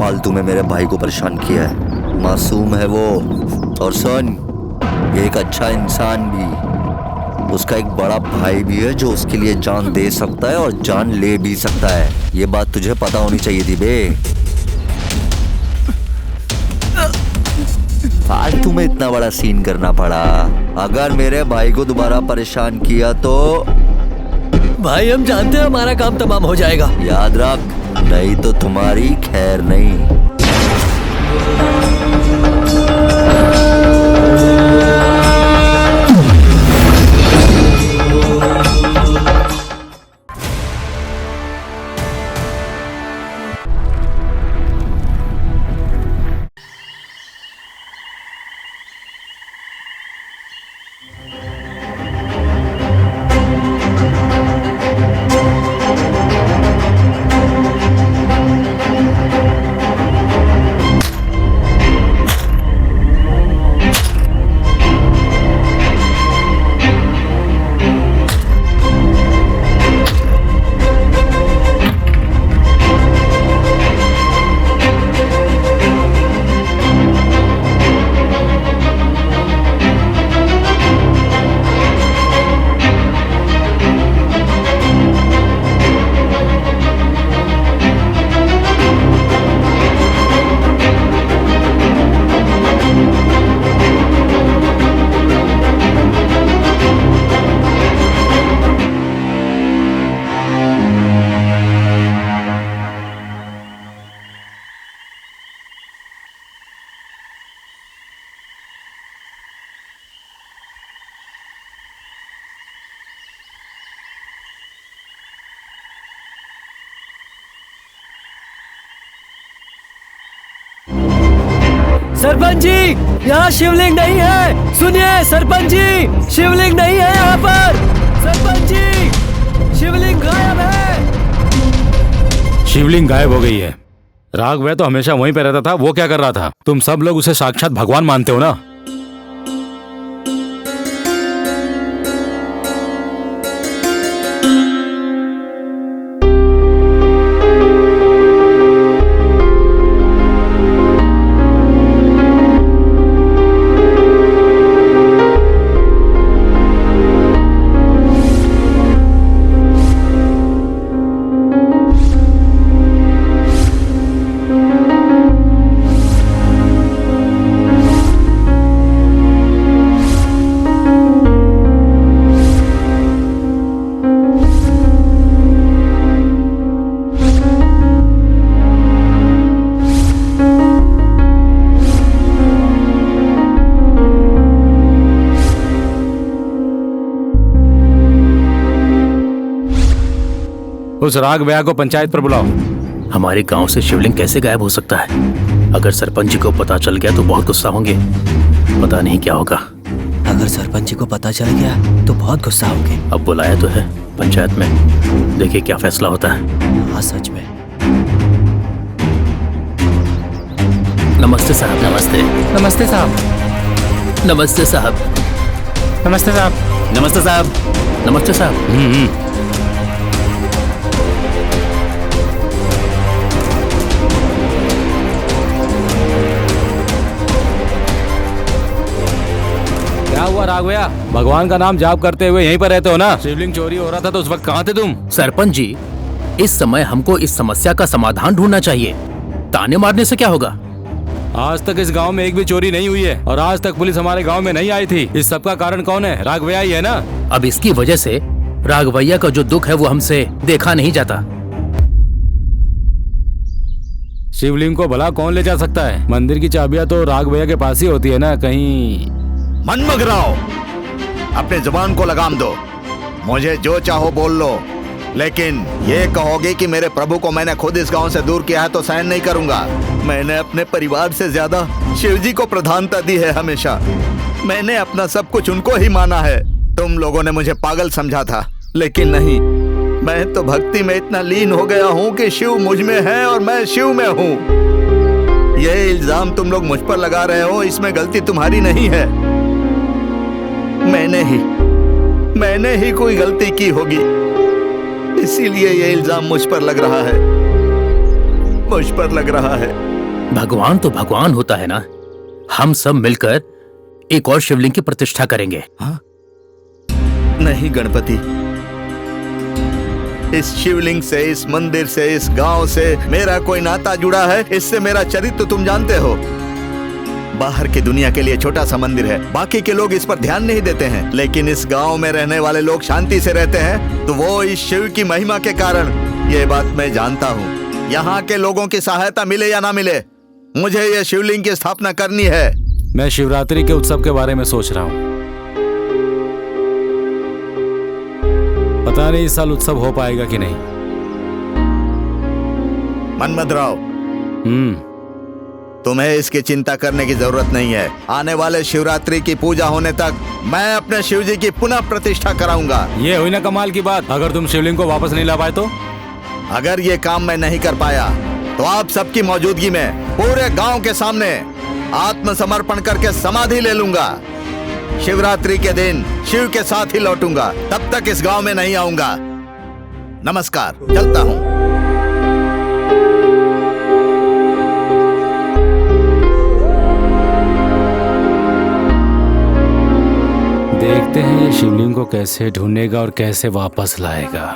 फालतू में मेरे भाई को परेशान किया है। मासूम है वो, और सुन, ये एक अच्छा इंसान भी, उसका एक बड़ा भाई भी है जो उसके लिए जान दे सकता है और जान ले भी सकता है। ये बात तुझे पता होनी चाहिए थी बे। फालतू में इतना बड़ा सीन करना पड़ा। अगर मेरे भाई को दोबारा परेशान किया तो भाई हम जानते हैं हमारा काम तमाम हो जाएगा। याद रख, नहीं तो तुम्हारी खैर नहीं। सरपंच जी, यहाँ शिवलिंग नहीं है। सुनिए सरपंच जी, शिवलिंग नहीं है यहाँ पर। सरपंच जी, शिवलिंग गायब है। शिवलिंग गायब हो गई है। राघव तो हमेशा वहीं पे रहता था, वो क्या कर रहा था? तुम सब लोग उसे साक्षात भगवान मानते हो ना? उस राघव को पंचायत पर बुलाओ। हमारे गांव से शिवलिंग कैसे गायब हो सकता है? अगर सरपंच जी को पता चल गया तो बहुत गुस्सा होंगे। पता नहीं क्या होगा। अगर सरपंच जी को पता चल गया तो बहुत गुस्सा होंगे। अब बुलाया तो है पंचायत में, देखिए क्या फैसला होता है। हाँ सच में। नमस्ते साहब। नमस्ते। नमस्ते साहब। नमस्ते साहब। नमस्ते साहब। नमस्ते साहब। नमस्ते साहब। क्या हुआ राघवया? भगवान का नाम जाप करते हुए यहीं पर रहते हो ना? शिवलिंग चोरी हो रहा था तो उस वक्त कहाँ थे तुम? सरपंच जी, इस समय हमको इस समस्या का समाधान ढूंढना चाहिए। ताने मारने से क्या होगा? आज तक इस गांव में एक भी चोरी नहीं हुई है और आज तक पुलिस हमारे गांव में नहीं आई थी। इस सब का कारण कौन है? राघवया ही है ना? अब इसकी वजह से राघवैया का जो दुख है वो हमसे देखा नहीं जाता। शिवलिंग को भला कौन ले जा सकता है? मंदिर की चाबियां तो राघवैया के पास ही होती है ना। कहीं मनमगराओ, अपने जुबान को लगाम दो। मुझे जो चाहो बोल लो, लेकिन ये कहोगे कि मेरे प्रभु को मैंने खुद इस गांव से दूर किया है तो सहन नहीं करूंगा। मैंने अपने परिवार से ज्यादा शिवजी को प्रधानता दी है हमेशा। मैंने अपना सब कुछ उनको ही माना है। तुम लोगों ने मुझे पागल समझा था, लेकिन नहीं, मैं तो भक्ति में इतना लीन हो गया हूँ कि शिव मुझ में है और मैं शिव में हूँ। ये इल्जाम तुम लोग मुझ पर लगा रहे हो, इसमें गलती तुम्हारी नहीं है। मैंने ही कोई गलती की होगी, इसीलिए ये इल्जाम मुझ पर लग रहा है। मुझ पर लग रहा है। भगवान तो भगवान होता है ना। हम सब मिलकर एक और शिवलिंग की प्रतिष्ठा करेंगे। नहीं गणपति, इस शिवलिंग से, इस मंदिर से, इस गांव से मेरा कोई नाता जुड़ा है। इससे मेरा चरित्र तुम जानते हो। बाहर की दुनिया के लिए छोटा सा मंदिर है, बाकी के लोग इस पर ध्यान नहीं देते हैं, लेकिन इस गांव में रहने वाले लोग शांति से रहते हैं, तो वो इस शिव की महिमा के कारण। ये बात मैं जानता हूँ। यहाँ के लोगों की सहायता मिले या ना मिले, मुझे ये शिवलिंग की स्थापना करनी है। मैं शिवरात्रि के उत्सव के बारे में सोच रहा हूँ। पता नहीं इस साल उत्सव हो पाएगा कि नहीं। मनमधराव, तुम्हें इसकी चिंता करने की जरूरत नहीं है। आने वाले शिवरात्रि की पूजा होने तक मैं अपने शिव जी की पुनः प्रतिष्ठा कराऊंगा। ये हुई ना कमाल की बात। अगर तुम शिवलिंग को वापस नहीं ला पाए तो? अगर ये काम मैं नहीं कर पाया तो आप सबकी मौजूदगी में पूरे गांव के सामने आत्मसमर्पण करके समाधि ले लूंगा। शिवरात्रि के दिन शिव के साथ ही लौटूंगा। तब तक इस गांव में नहीं आऊंगा। नमस्कार, चलता हूं। देखते हैं ये शिवलिंग को कैसे ढूंढेगा और कैसे वापस लाएगा।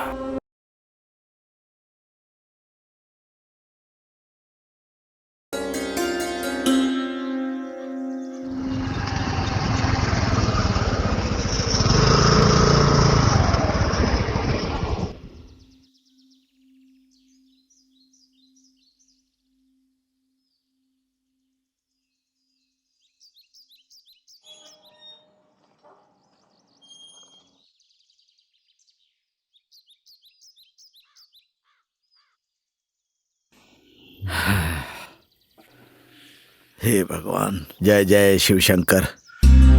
हे भगवान, जय जय शिव शंकर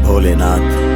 भोलेनाथ।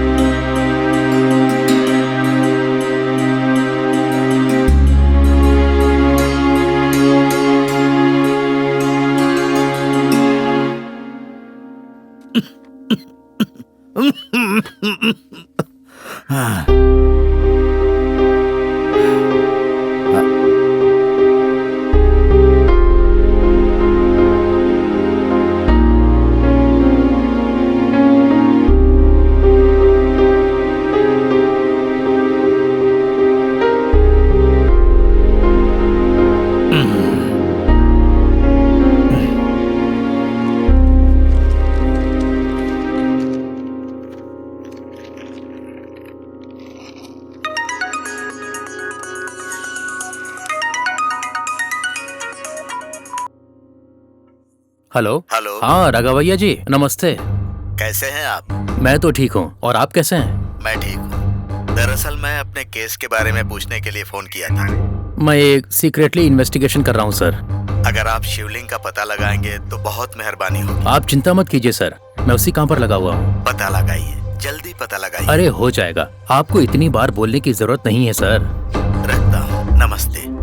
हेलो। हेलो। हाँ राघव भैया जी, नमस्ते। कैसे हैं आप? मैं तो ठीक हूँ, और आप कैसे हैं? मैं ठीक हूँ। दरअसल मैं अपने केस के बारे में पूछने के लिए फोन किया था। मैं एक सीक्रेटली इन्वेस्टिगेशन कर रहा हूँ सर। अगर आप शिवलिंग का पता लगाएंगे तो बहुत मेहरबानी होगी। आप चिंता मत कीजिए सर, मैं उसी काम पर लगा हुआ हूँ। पता लगाइए, जल्दी पता लगाइए। अरे हो जाएगा, आपको इतनी बार बोलने की जरूरत नहीं है सर। रखता हूँ, नमस्ते।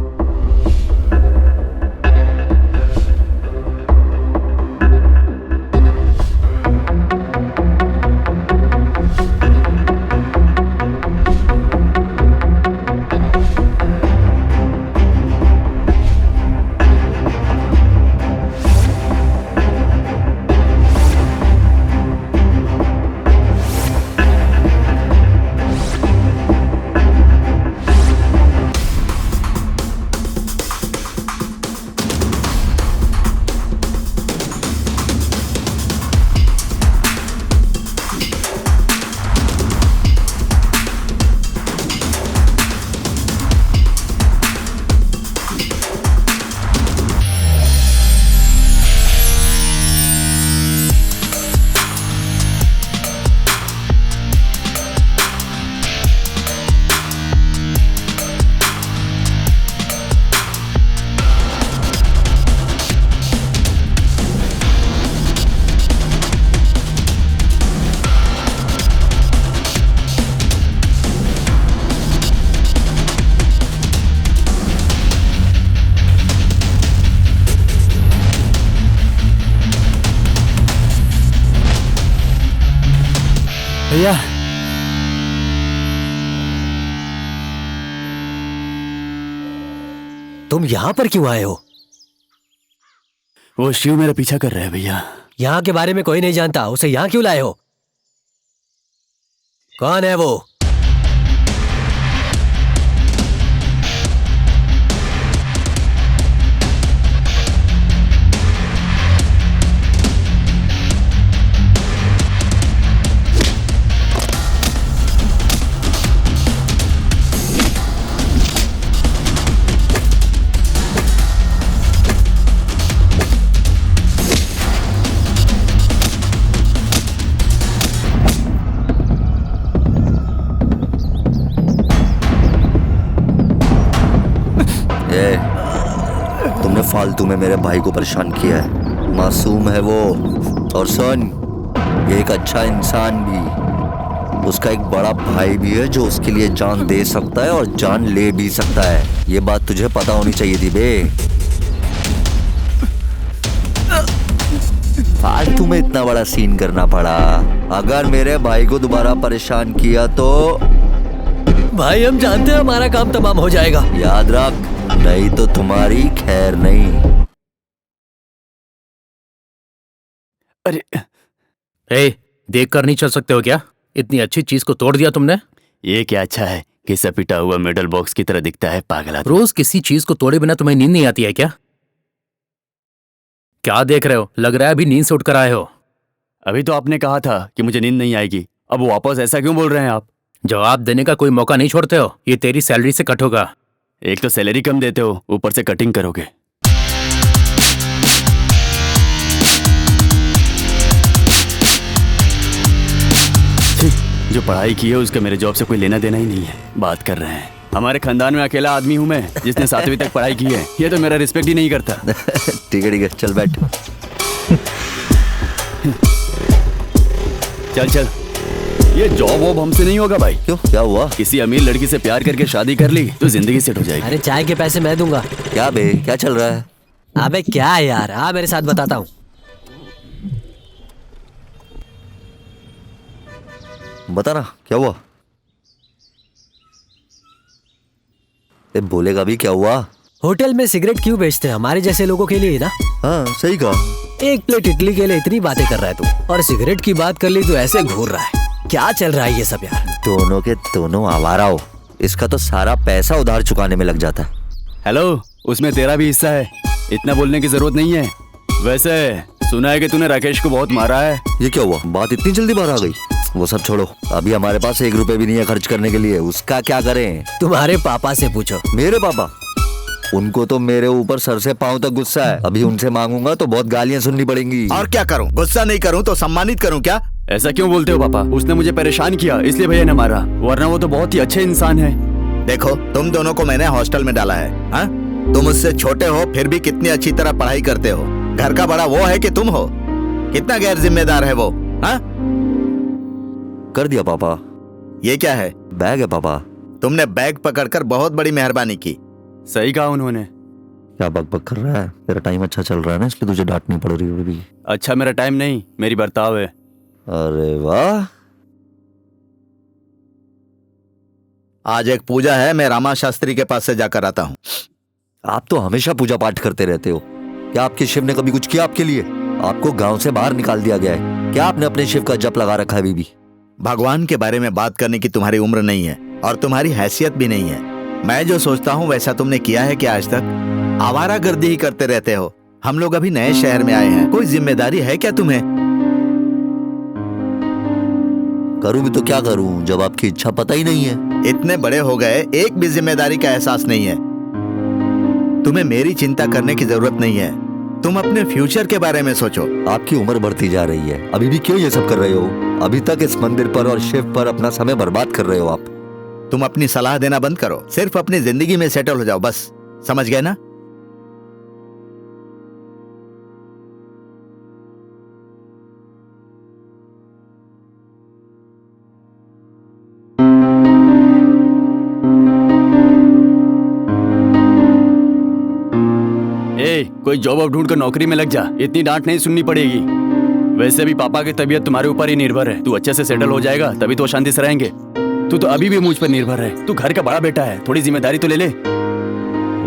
भैया तुम यहां पर क्यों आए हो? वो शिव मेरा पीछा कर रहा है भैया। यहाँ के बारे में कोई नहीं जानता, उसे यहाँ क्यों लाए हो? कौन है वो? तुमने फालतू में मेरे भाई को परेशान किया है। मासूम है वो। और सुन, ये एक अच्छा इंसान भी, उसका एक बड़ा भाई भी है जो उसके लिए जान दे सकता है और जान ले भी सकता है। ये बात तुझे पता होनी चाहिए थी बे। फालतू में इतना बड़ा सीन करना पड़ा। अगर मेरे भाई को दोबारा परेशान किया तो भाई हम जानते हैं हमारा काम तमाम हो जाएगा। याद रख, नहीं तो तुम्हारी खैर नहीं। अरे ए, देख कर नहीं चल सकते हो क्या? इतनी अच्छी चीज को तोड़ दिया तुमने। ये क्या अच्छा है कि सब पिटा हुआ मेडल बॉक्स की तरह दिखता है पागल आदमी। रोज किसी चीज को तोड़े बिना तुम्हें नींद नहीं आती है क्या? क्या देख रहे हो? लग रहा है अभी नींद से उठकर आए हो। अभी तो आपने कहा था कि मुझे नींद नहीं आएगी, अब वापस ऐसा क्यों बोल रहे हैं आप? जवाब देने का कोई मौका नहीं छोड़ते हो। ये तेरी सैलरी से कट होगा। एक तो सैलरी कम देते हो, ऊपर से कटिंग करोगे। जो पढ़ाई की है उसका मेरे जॉब से कोई लेना देना ही नहीं है। बात कर रहे हैं, हमारे खानदान में अकेला आदमी हूं मैं जिसने 7वीं तक पढ़ाई की है। ये तो मेरा रिस्पेक्ट ही नहीं करता। ठीक है, चल बैठ। चल चल, ये जॉब वॉब हमसे नहीं होगा भाई। क्यों, क्या हुआ? किसी अमीर लड़की से प्यार करके शादी कर ली तो जिंदगी सेट हो जाएगी। अरे चाय के पैसे मैं दूंगा। क्या बे, क्या चल रहा है? अबे क्या है यार, आ मेरे साथ बताता हूँ। बता ना, क्या हुआ? बोलेगा भी, क्या हुआ? होटल में सिगरेट क्यों बेचते हैं? हमारे जैसे लोगों के लिए ना। हाँ सही कहा। एक प्लेट इडली के लिए इतनी बातें कर रहा है तू, और सिगरेट की बात कर ली तो ऐसे घूर रहा है। क्या चल रहा है ये सब यार? दोनों के दोनों आवारा हो। इसका तो सारा पैसा उधार चुकाने में लग जाता है। हेलो, उसमें तेरा भी हिस्सा है, इतना बोलने की जरूरत नहीं है। वैसे सुना है कि तूने राकेश को बहुत मारा है। ये क्या हुआ? बात इतनी जल्दी बाहर आ गई? वो सब छोड़ो, अभी हमारे पास 1 रुपए भी नहीं है खर्च करने के लिए। उसका क्या करें? तुम्हारे पापा से पूछो। मेरे पापा? उनको तो मेरे ऊपर सर से पांव तक गुस्सा है। अभी उनसे मांगूंगा तो बहुत गालियां सुननी पड़ेंगी। और क्या करूं? गुस्सा नहीं करूं तो सम्मानित करूं क्या? ऐसा क्यों बोलते हो पापा? उसने मुझे परेशान किया इसलिए भैया ने मारा, वरना वो तो बहुत ही अच्छे इंसान है। देखो, तुम दोनों को मैंने हॉस्टल में डाला है। हाँ? तुम उससे छोटे हो फिर भी कितनी अच्छी तरह पढ़ाई करते हो। घर का बड़ा वो है कि तुम हो। कितना गैर जिम्मेदार है वो। हाँ? कर दिया पापा। ये क्या है? बैग है पापा। तुमने बैग पकड़कर बहुत बड़ी मेहरबानी की। सही कहा उन्होंने। क्या बकबक कर रहा है? तेरा टाइम अच्छा चल रहा है ना, इसलिए तुझे डांटनी पड़ रही है अभी। अच्छा, मेरा टाइम नहीं, मेरी बर्ताव है। अरे वाह। आज एक पूजा है, मैं रामा शास्त्री के पास से जाकर आता हूँ। आप तो हमेशा पूजा पाठ करते रहते हो। क्या आपके शिव ने कभी कुछ किया आपके लिए? आपको गांव से बाहर निकाल दिया गया है। क्या आपने अपने शिव का जप लगा रखा है अभी भी? भगवान के बारे में बात करने की तुम्हारी उम्र नहीं है और तुम्हारी हैसियत भी नहीं है। मैं जो सोचता हूँ वैसा तुमने किया है क्या आज तक? आवारागर्दी ही करते रहते हो। हम लोग अभी नए शहर में आए हैं, कोई जिम्मेदारी है क्या तुम्हें? करूं भी तो क्या करूं जब आपकी इच्छा पता ही नहीं है। इतने बड़े हो गए, एक भी जिम्मेदारी का एहसास नहीं है। तुम्हें मेरी चिंता करने की जरूरत नहीं है। तुम अपने फ्यूचर के बारे में सोचो। आपकी उम्र बढ़ती जा रही है, अभी भी क्यों ये सब कर रहे हो? अभी तक इस मंदिर पर और शिव पर अपना समय बर्बाद कर रहे हो आप। तुम अपनी सलाह देना बंद करो, सिर्फ अपनी जिंदगी में सेटल हो जाओ बस। समझ गए ना? कोई जॉब अब ढूंढ कर नौकरी में लग जा, इतनी डांट नहीं सुननी पड़ेगी। वैसे भी पापा की तबीयत तुम्हारे ऊपर ही निर्भर है। तू अच्छे से सेटल हो जाएगा तभी तो शांति से रहेंगे। तू तो अभी भी मुझ पर निर्भर है। तू घर का बड़ा बेटा है, थोड़ी जिम्मेदारी तो ले ले।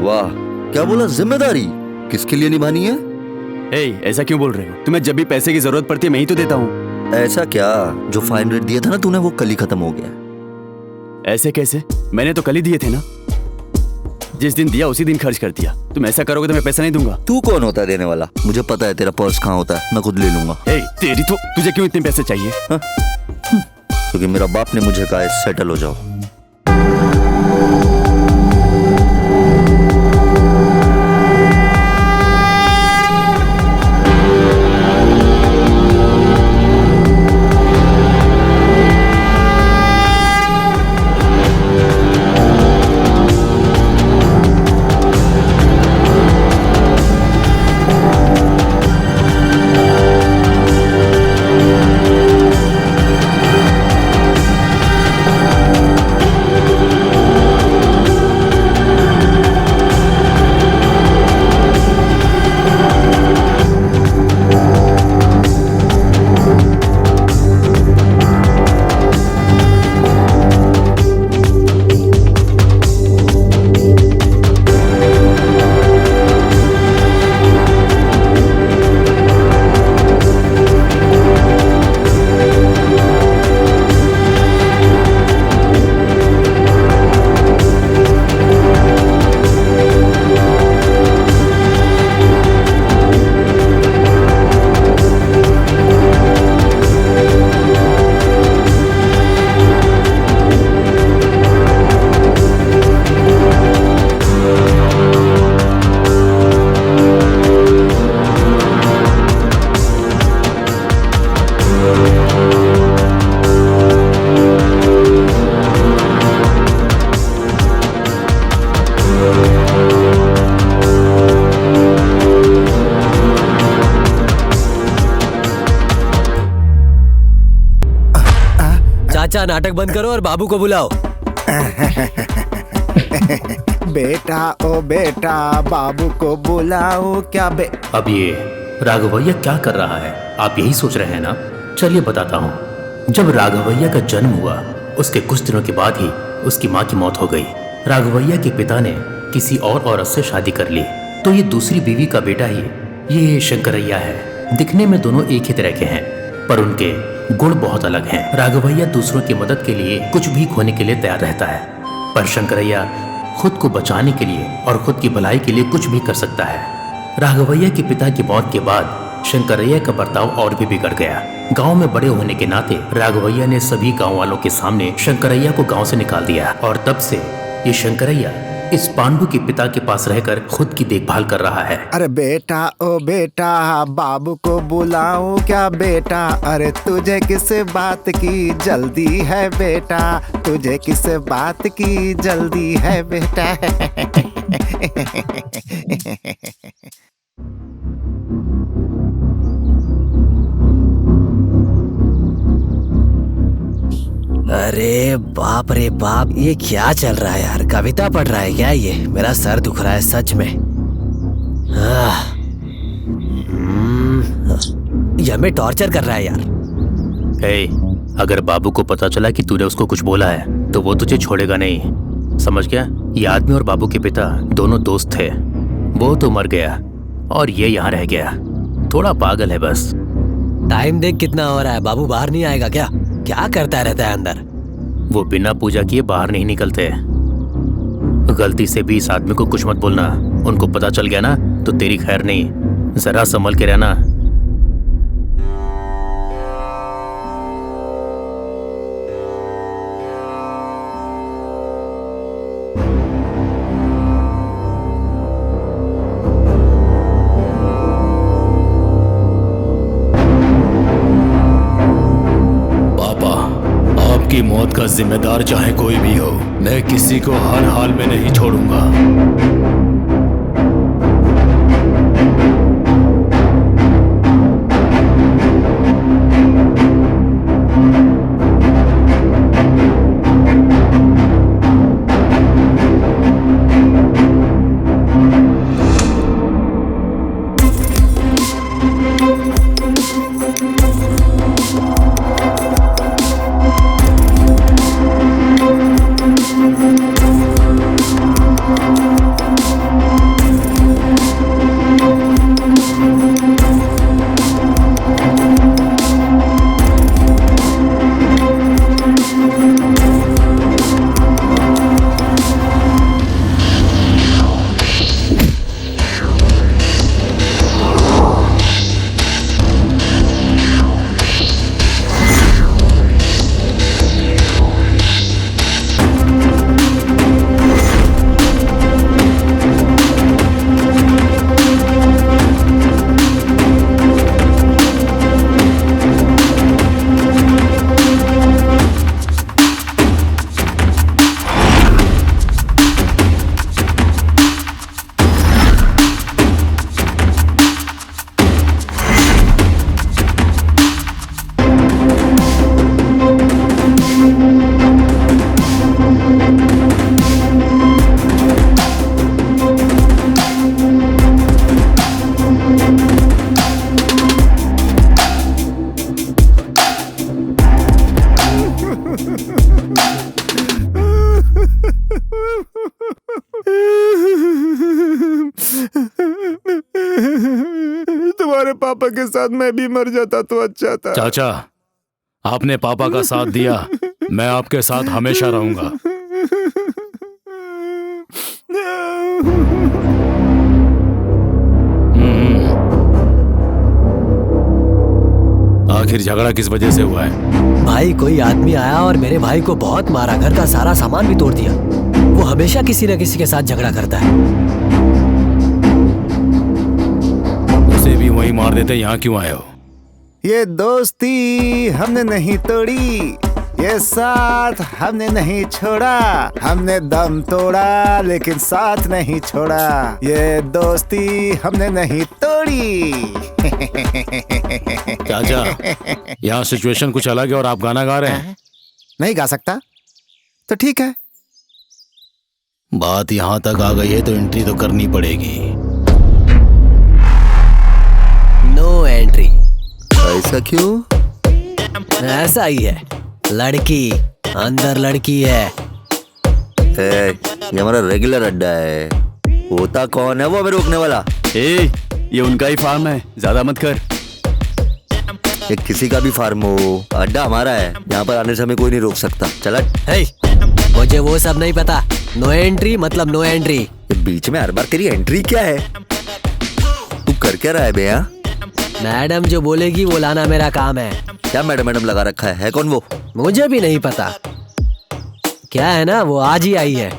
वाह, क्या बोला? जिम्मेदारी किसके लिए निभानी है? ऐसा क्यों बोल रहे हो? तुम्हें जब भी पैसे की जरूरत पड़ती है मैं ही तो देता हूँ। ऐसा क्या? जो 500 दिया था ना तूने, वो कल ही खत्म हो गया। ऐसे कैसे? मैंने तो कल ही दिए थे ना। जिस दिन दिया उसी दिन खर्च कर दिया। तुम ऐसा करोगे तो मैं पैसा नहीं दूंगा। तू कौन होता है देने वाला? मुझे पता है तेरा पर्स कहाँ होता है, मैं खुद ले लूंगा। तेरी तो, तुझे क्यों इतने पैसे चाहिए? क्योंकि मेरा बाप ने मुझे कहा है सेटल हो जाओ। चाचा नाटक बंद करो और बाबू को बुलाओ। बेटा ओ बेटा, बाबू को बुलाओ क्या अब ये राघवैया क्या कर रहा है, आप यही सोच रहे हैं ना? चलिए बताता हूँ। जब राघवैया का जन्म हुआ उसके कुछ दिनों के बाद ही उसकी माँ की मौत हो गई। राघवैया के पिता ने किसी और औरत से शादी कर ली, तो ये दूसरी बीवी का बेटा ही ये शंकरैया है। दिखने में दोनों एक ही तरह के हैं, पर उनके गुण बहुत अलग हैं। राघवैया दूसरों की मदद के लिए कुछ भी खोने के लिए तैयार रहता है, पर शंकरैया खुद को बचाने के लिए और खुद की भलाई के लिए कुछ भी कर सकता है। राघवैया के पिता की मौत के बाद शंकरैया का बर्ताव और भी बिगड़ गया। गांव में बड़े होने के नाते राघवैया ने सभी गांव वालों के सामने शंकरैया को गांव से निकाल दिया, और तब से ये शंकरैया इस पांडु के पिता के पास रहकर खुद की देखभाल कर रहा है। अरे बेटा ओ बेटा, बाबू को बुलाओ क्या बेटा? अरे तुझे किस बात की जल्दी है बेटा? तुझे किस बात की जल्दी है बेटा? अरे बाप रे बाप, ये क्या चल रहा है यार? कविता पढ़ रहा है क्या ये? मेरा सर दुख रहा है सच में। ये हमें टॉर्चर कर रहा है यार। अगर बाबू को पता चला कि तूने उसको कुछ बोला है तो वो तुझे छोड़ेगा नहीं, समझ गया? ये आदमी और बाबू के पिता दोनों दोस्त थे। वो तो मर गया और ये यहाँ रह गया। थोड़ा पागल है बस। टाइम देख कितना हो रहा है। बाबू बाहर नहीं आएगा क्या? क्या करता रहता है अंदर? वो बिना पूजा किए बाहर नहीं निकलते। गलती से भी इस आदमी को कुछ मत बोलना। उनको पता चल गया ना तो तेरी खैर नहीं। जरा संभल के रहना। की मौत का जिम्मेदार चाहे कोई भी हो, मैं किसी को हर हाल में नहीं छोड़ूंगा। तुम्हारे पापा के साथ मैं भी मर जाता तो अच्छा था। चाचा, आपने पापा का साथ दिया, मैं आपके साथ हमेशा रहूंगा। आखिर झगड़ा किस वजह से हुआ है? भाई कोई आदमी आया और मेरे भाई को बहुत मारा, घर का सारा सामान भी तोड़ दिया। वो हमेशा किसी न किसी के साथ झगड़ा करता है। उसे भी वहीं मार देते, यहाँ क्यों आए हो? ये दोस्ती हमने नहीं तोड़ी, ये साथ हमने नहीं छोड़ा। हमने दम तोड़ा लेकिन साथ नहीं छोड़ा। ये दोस्ती हमने नहीं तोड़ी। चाचा, यहाँ सिचुएशन कुछ अलग है और आप गाना गा रहे हैं। नहीं गा सकता तो ठीक है। बात यहाँ तक आ गई है तो एंट्री तो करनी पड़ेगी। No entry. ऐसा क्यों? ऐसा ही है, लड़की अंदर लड़की है। ये हमारा रेगुलर अड्डा है। होता कौन है वो हमें रोकने वाला? ये उनका ही फार्म है, ज्यादा मत कर। ये किसी का भी फार्म हो, अड्डा हमारा है। यहाँ पर आने से हमें कोई नहीं रोक सकता। चल मुझे वो सब नहीं पता। नो एंट्री मतलब नो एंट्री। ये बीच में हर बार तेरी एंट्री क्या है? तू कर क्या रहा है बे? यहाँ मैडम जो बोलेगी वो लाना मेरा काम है। क्या मैडम मैडम लगा रखा है कौन वो? मुझे भी नहीं पता। क्या है ना, वो आज ही आई है।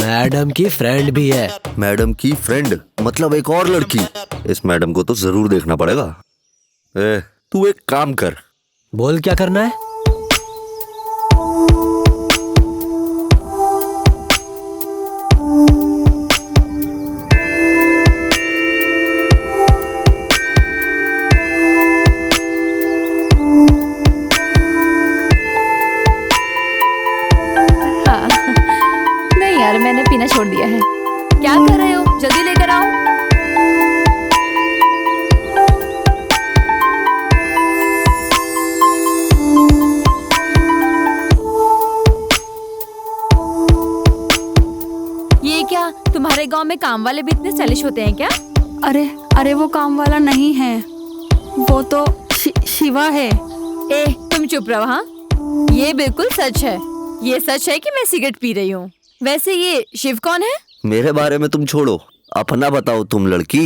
मैडम की फ्रेंड भी है। मैडम की फ्रेंड मतलब एक और लड़की? इस मैडम को तो जरूर देखना पड़ेगा। तू एक काम कर। बोल क्या करना है? नहीं यार, मैंने पीना छोड़ दिया है। क्या कर रहे हो? जल्दी लेकर आओ। ये क्या, तुम्हारे गांव में काम वाले भी इतने सेलिश होते हैं क्या? अरे अरे वो काम वाला नहीं है, वो तो शिवा है। ए, तुम चुप रहो। हाँ, ये बिल्कुल सच है। ये सच है कि मैं सिगरेट पी रही हूँ। वैसे ये शिव कौन है? मेरे बारे में तुम छोड़ो, अपना बताओ। तुम लड़की?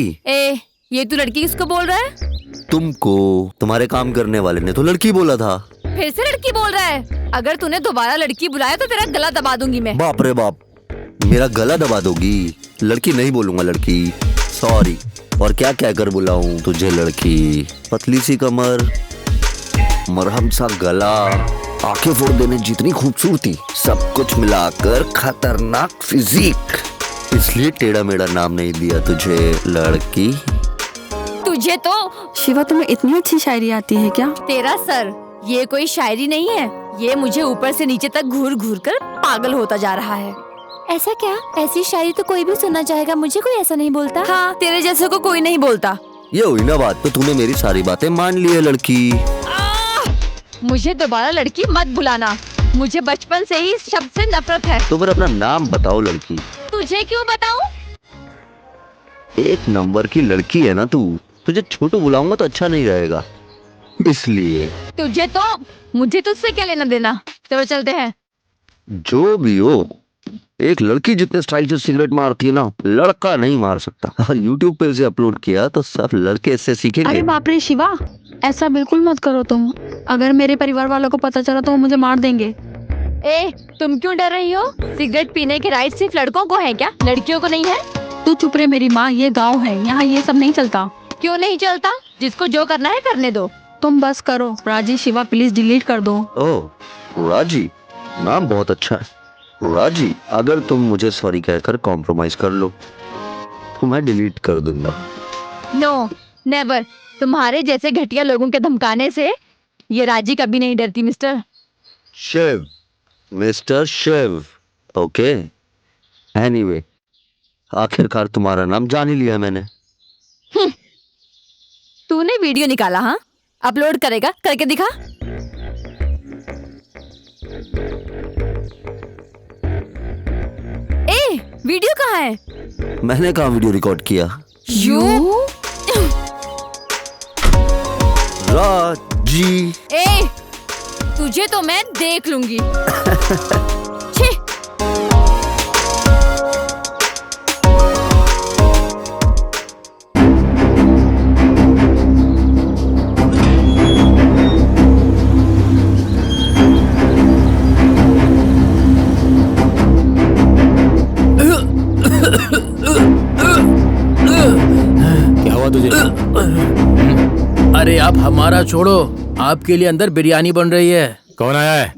ये तू लड़की किसको बोल रहा है? तुमको। तुम्हारे काम करने वाले ने तो लड़की बोला था। फिर से लड़की बोल रहा है? अगर तूने दोबारा लड़की बुलाया तो तेरा गला दबा दूंगी मैं। बाप रे बाप, मेरा गला दबा दोगी? लड़की नहीं बोलूंगा, लड़की। सॉरी। और क्या क्या कर बुलाऊं तुझे लड़की? पतली सी कमर, मरहम सा गला, आंखें फोड़ देने जितनी खूबसूरती, सब कुछ मिलाकर खतरनाक फिजिक। इसलिए टेढ़ा मेढ़ा नाम नहीं दिया तुझे लड़की। तुझे तो शिवा, तुम्हें इतनी अच्छी शायरी आती है क्या? तेरा सर, ये कोई शायरी नहीं है। ये मुझे ऊपर से नीचे तक घूर घूर कर पागल होता जा रहा है। ऐसा क्या? ऐसी शायरी तो कोई भी सुनना चाहेगा, मुझे कोई ऐसा नहीं बोलता। हाँ, तेरे जैसे को कोई नहीं बोलता। ये हुई ना बात, तो तूने मेरी सारी बातें मान ली है लड़की। मुझे दोबारा लड़की मत बुलाना। मुझे बचपन से ही इस शब्द से नफरत है। तो फिर अपना नाम बताओ लड़की। तुझे क्यों बताऊं? एक नंबर की लड़की है ना तू। तुझे छोटू बुलाऊंगा तो अच्छा नहीं रहेगा, इसलिए। मुझे तुझसे क्या लेना देना? चलो चलते हैं। जो भी हो, एक लड़की जितने स्टाइल से सिगरेट मारती है ना, लड़का नहीं मार सकता। और YouTube पे इसे अपलोड किया तो सब लड़के इससे सीखेंगे। अरे बाप रे शिवा, ऐसा बिल्कुल मत करो तुम। अगर मेरे परिवार वालों को पता चला तो वो मुझे मार देंगे। तुम क्यों डर रही हो? सिगरेट पीने के राइट सिर्फ लड़कों को है क्या, लड़कियों को नहीं है? तू चुप रहे मेरी माँ, ये गाँव है, यहाँ ये सब नहीं चलता। क्यों नहीं चलता? जिसको जो करना है करने दो। तुम बस करो। राजी, शिवा प्लीज डिलीट कर दो। ओह राजी, नाम बहुत अच्छा है। राजी, अगर तुम मुझे सॉरी कहकर कॉम्प्रोमाइज कर लो तो मैं डिलीट कर दूंगा। No never. तुम्हारे जैसे घटिया लोगों के धमकाने से ये राजी कभी नहीं डरती mister Shiv. Mister Shiv, okay. Anyway, आखिरकार तुम्हारा नाम जान ही लिया मैंने। तूने वीडियो निकाला? हाँ, अपलोड करेगा? करके दिखा। ए, वीडियो कहाँ है? मैंने कहाँ वीडियो रिकॉर्ड किया? राजी। ए, तुझे तो मैं देख लूंगी। छी। क्या हुआ तुझे? अरे आप हमारा छोड़ो, आपके लिए अंदर बिरयानी बन रही है। कौन आया है?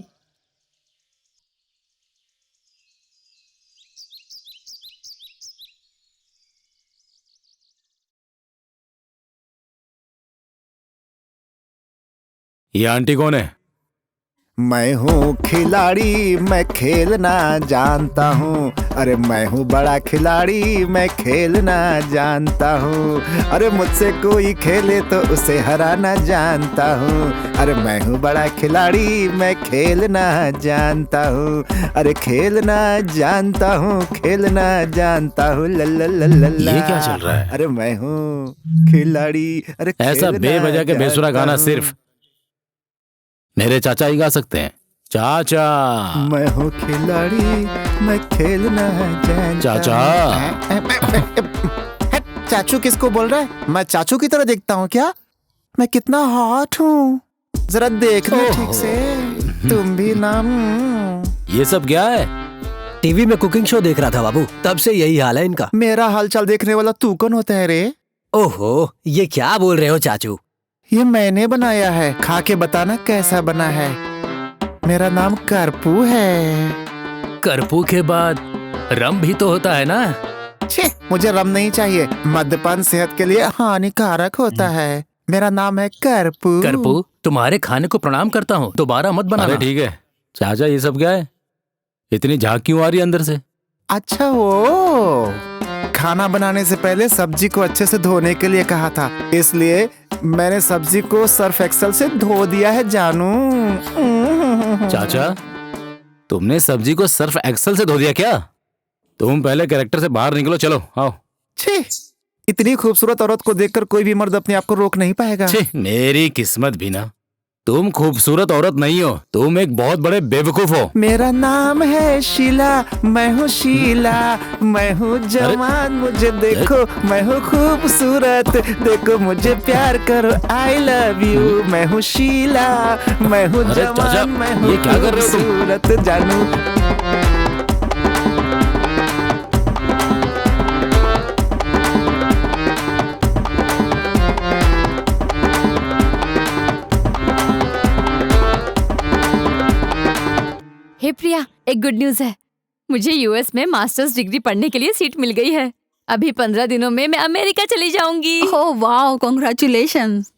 ये आंटी कौन है? मैं हूँ खिलाड़ी, मैं खेलना जानता हूँ। अरे मैं हूँ बड़ा खिलाड़ी, मैं खेलना जानता हूँ। अरे मुझसे कोई खेले तो उसे हराना जानता हूँ। अरे मैं हूँ बड़ा खिलाड़ी, मैं खेलना जानता हूँ। अरे खेलना जानता हूँ, खेलना जानता हूँ। लल्ला ये क्या चल रहा है? अरे मैं हूँ खिलाड़ी। अरे ऐसा खेलना बेवजह के बेसुरा जानता गाना हूँ। सिर्फ मेरे चाचा ही गा सकते हैं। चाचा। मैं हूँ खिलाड़ी, मैं खेलना जानता चाचा। चाचू किसको बोल रहा है? मैं चाचू की तरह दिखता हूँ क्या? मैं कितना हॉट हूँ, जरा देखना ठीक से। तुम भी ना। ये सब क्या है? टीवी में कुकिंग शो देख रहा था बाबू, तब से यही हाल है इनका। मेरा हालचाल देखने वाला तू कौन होता है रे? ओहो, ये क्या बोल रहे हो चाचू? ये मैंने बनाया है, खा के बताना कैसा बना है। मेरा नाम करपू है। करपू के बाद रम भी तो होता है ना? छे, मुझे रम नहीं चाहिए, मद्यपान सेहत के लिए हानिकारक होता है। मेरा नाम है करपू। करपू, तुम्हारे खाने को प्रणाम करता हूँ, दोबारा मत बनाना। अरे ठीक है चाचा, ये सब क्या है? इतनी झांक क्यों आ रही है अंदर से? अच्छा, वो खाना बनाने से पहले सब्जी को अच्छे से धोने के लिए कहा था, इसलिए मैंने सब्जी को सर्फ एक्सेल से धो दिया है जानू। चाचा, तुमने सब्जी को सर्फ एक्सेल से धो दिया क्या? तुम पहले कैरेक्टर से बाहर निकलो, चलो आओ। छी, इतनी खूबसूरत औरत को देखकर कोई भी मर्द अपने आप को रोक नहीं पाएगा। छी, मेरी किस्मत भी ना। तुम खूबसूरत औरत नहीं हो, तुम एक बहुत बड़े बेवकूफ हो। मेरा नाम है शीला, मैं हूँ शीला, मैं हूँ जवान, मुझे देखो, मैं हूँ खूबसूरत, देखो मुझे प्यार करो, आई लव यू। मैं हूँ शीला, मैं हूँ जवान, मैं हूँ ये क्या कर रहे हो तुम? खूबसूरत जानू। हे प्रिया, एक गुड न्यूज है। मुझे यूएस में मास्टर्स डिग्री पढ़ने के लिए सीट मिल गई है। अभी 15 दिनों में मैं अमेरिका चली जाऊंगी। ओह वाह, कांग्रेचुलेशंस।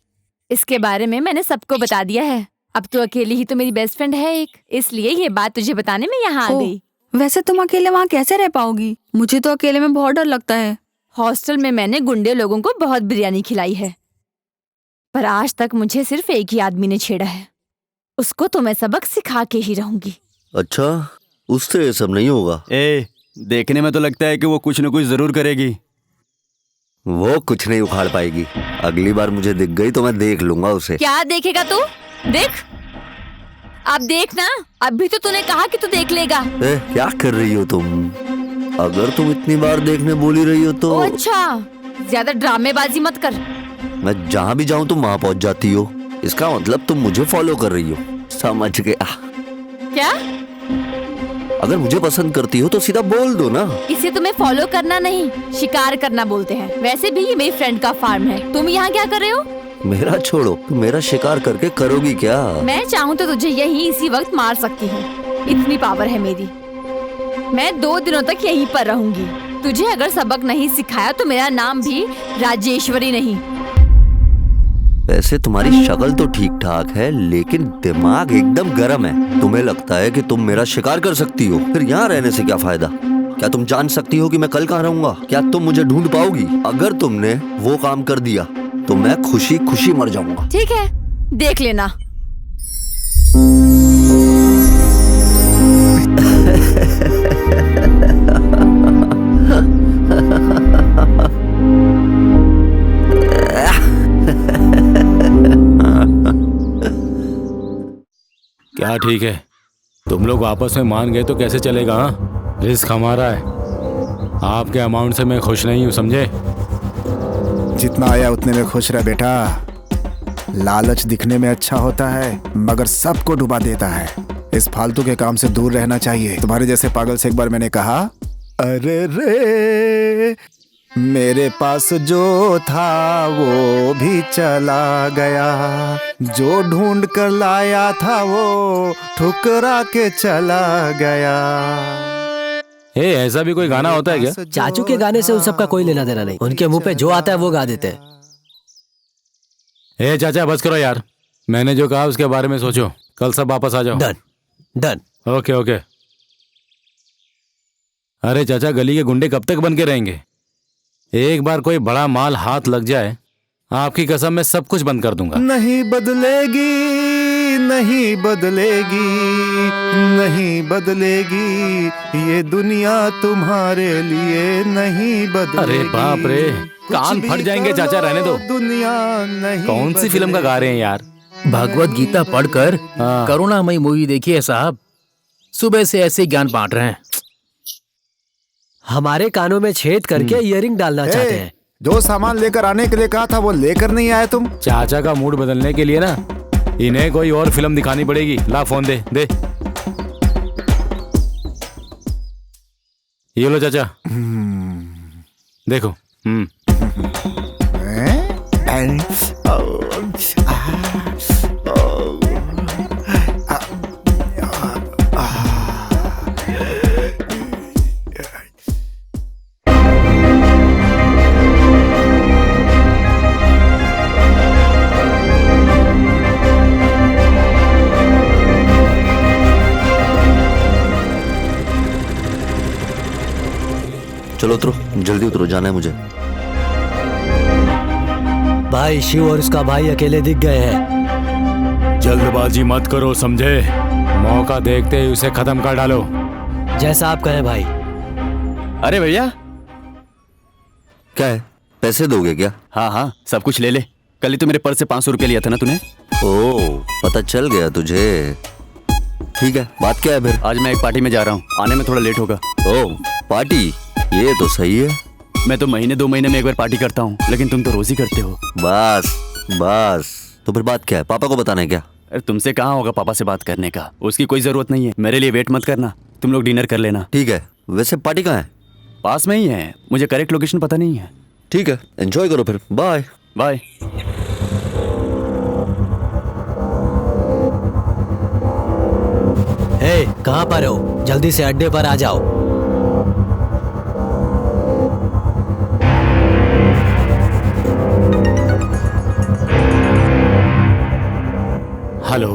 इसके बारे में मैंने सबको बता दिया है। अब तो अकेली ही तो मेरी बेस्ट फ्रेंड है एक, इसलिए ये बात तुझे बताने में यहाँ आ गई। वैसे तुम अकेले वहाँ कैसे रह पाओगी? मुझे तो अकेले में बहुत डर लगता है। हॉस्टल में मैंने गुंडे लोगों को बहुत बिरयानी खिलाई है, पर आज तक मुझे सिर्फ एक ही आदमी ने छेड़ा है। उसको तो मैं सबक सिखा के ही रहूंगी। अच्छा, उससे ये सब नहीं होगा। देखने में तो लगता है कि वो कुछ न कुछ जरूर करेगी। वो कुछ नहीं उखाड़ पाएगी। अगली बार मुझे दिख गई तो मैं देख लूंगा उसे। क्या देखेगा तू? देख, अब देख ना। अभी तो तूने कहा कि तू देख लेगा। क्या कर रही हो तुम? अगर तुम इतनी बार देखने बोली रही हो तो। अच्छा, ज्यादा ड्रामेबाजी मत कर। मैं जहाँ भी जाऊँ तुम वहाँ पहुँच जाती हो। इसका मतलब तुम मुझे फॉलो कर रही हो। समझ गया। क्या? अगर मुझे पसंद करती हो तो सीधा बोल दो ना। इसे तुम्हें फॉलो करना नहीं, शिकार करना बोलते हैं। वैसे भी ये मेरी फ्रेंड का फार्म है। तुम यहाँ क्या कर रहे हो? मेरा छोड़ो, तुम मेरा शिकार करके करोगी क्या? मैं चाहूँ तो तुझे यहीं इसी वक्त मार सकती हूँ, इतनी पावर है मेरी। मैं 2 दिनों तक यहीं पर रहूंगी। तुझे अगर सबक नहीं सिखाया तो मेरा नाम भी राजेश्वरी नहीं। वैसे तुम्हारी शक्ल तो ठीक ठाक है, लेकिन दिमाग एकदम गर्म है। तुम्हें लगता है कि तुम मेरा शिकार कर सकती हो, फिर यहाँ रहने से क्या फायदा? क्या तुम जान सकती हो कि मैं कल कहाँ रहूंगा? क्या तुम मुझे ढूंढ पाओगी? अगर तुमने वो काम कर दिया तो मैं खुशी खुशी मर जाऊंगा। ठीक है, देख लेना। ठीक है, तुम लोग आपस में मान गए तो कैसे चलेगा? हाँ, रिस्क हमारा है। आपके अमाउंट से मैं खुश नहीं हूँ, समझे? जितना आया उतने में खुश रह बेटा। लालच दिखने में अच्छा होता है मगर सबको डुबा देता है। इस फालतू के काम से दूर रहना चाहिए। तुम्हारे जैसे पागल से एक बार मैंने कहा, अरे रे मेरे पास जो था वो भी चला गया, जो ढूंढ कर लाया था वो ठुकरा के चला गया। ऐसा भी कोई गाना होता है क्या? चाचू के गाने से उन सबका कोई लेना देना नहीं। उनके मुंह पे जो आता है वो गा देते हैं। चाचा बस करो यार, मैंने जो कहा उसके बारे में सोचो। कल सब वापस आ जाओ। Done done. Okay okay. अरे चाचा, गली के गुंडे कब तक बन के रहेंगे? एक बार कोई बड़ा माल हाथ लग जाए, आपकी कसम मैं सब कुछ बंद कर दूंगा। नहीं बदलेगी, नहीं बदलेगी, नहीं बदलेगी ये दुनिया तुम्हारे लिए नहीं बदलेगी। अरे बाप रे, कान फट जाएंगे चाचा, रहने दो। दुनिया नहीं। कौन सी फिल्म का गा रहे हैं यार? भगवत गीता पढ़कर करुणामयी मूवी देखी है साहब। सुबह से ऐसे ज्ञान बांट रहे हैं। हमारे कानों में छेद करके इयरिंग डालना चाहते हैं। जो सामान लेकर आने के लिए कहा था वो लेकर नहीं आए तुम। चाचा का मूड बदलने के लिए ना इन्हें कोई और फिल्म दिखानी पड़ेगी। ला फोन दे दे। ये लो चाचा, देखो। चलो उतरो, जल्दी उतरो, जाना है मुझे। भाई शिव और उसका भाई अकेले दिख गए हैं। जल्दबाजी मत करो, समझे? मौका देखते ही उसे खत्म कर डालो। जैसा आप कहें भाई। अरे भैया, क्या है, पैसे दोगे क्या? हाँ हाँ, सब कुछ ले ले। कल ही तो मेरे पर्स से 500 रुपया लिया था ना तूने। ओह, पता चल गया तुझे। ठीक है, बात क्या है फिर? आज मैं एक पार्टी में जा रहा हूँ, आने में थोड़ा लेट होगा। ओह, पार्टी? ये तो सही है। मैं तो महीने 2 महीने में एक बार पार्टी करता हूँ, लेकिन तुम तो रोज ही करते हो। बस बस, तो फिर बात क्या है? पापा को बताना है क्या? अरे तुमसे कहाँ होगा पापा से बात करने का, उसकी कोई जरूरत नहीं है। मेरे लिए वेट मत करना, तुम लोग डिनर कर लेना। ठीक है। वैसे पार्टी कहाँ है? पास में ही है, मुझे करेक्ट लोकेशन पता नहीं है। ठीक है, एंजॉय करो फिर। Bye bye. कहाँ पर हो? जल्दी से अड्डे पर आ जाओ। हेलो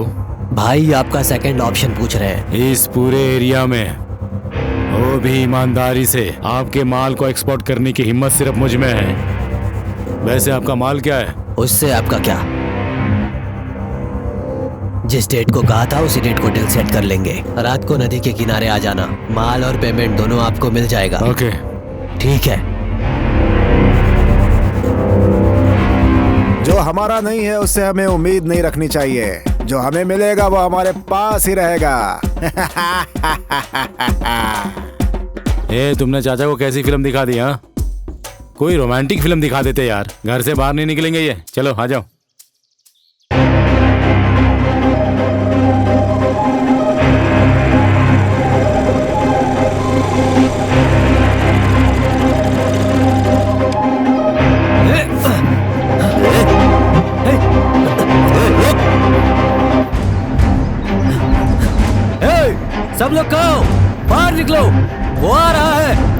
भाई, आपका सेकंड ऑप्शन पूछ रहे हैं। इस पूरे एरिया में वो भी ईमानदारी से आपके माल को एक्सपोर्ट करने की हिम्मत सिर्फ मुझ में है। वैसे आपका माल क्या है? उससे आपका क्या? जिस डेट को कहा था उसी डेट को डील सेट कर लेंगे। रात को नदी के किनारे आ जाना। माल और पेमेंट दोनों आपको मिल जाएगा। ओके ठीक है। जो हमारा नहीं है उससे हमें उम्मीद नहीं रखनी चाहिए। जो हमें मिलेगा वो हमारे पास ही रहेगा। तुमने चाचा को कैसी फिल्म दिखा दी? हाँ, कोई रोमांटिक फिल्म दिखा देते यार। घर से बाहर नहीं निकलेंगे ये। चलो आ जाओ। सब लोग कहो, बाहर निकलो, वो आ रहा है।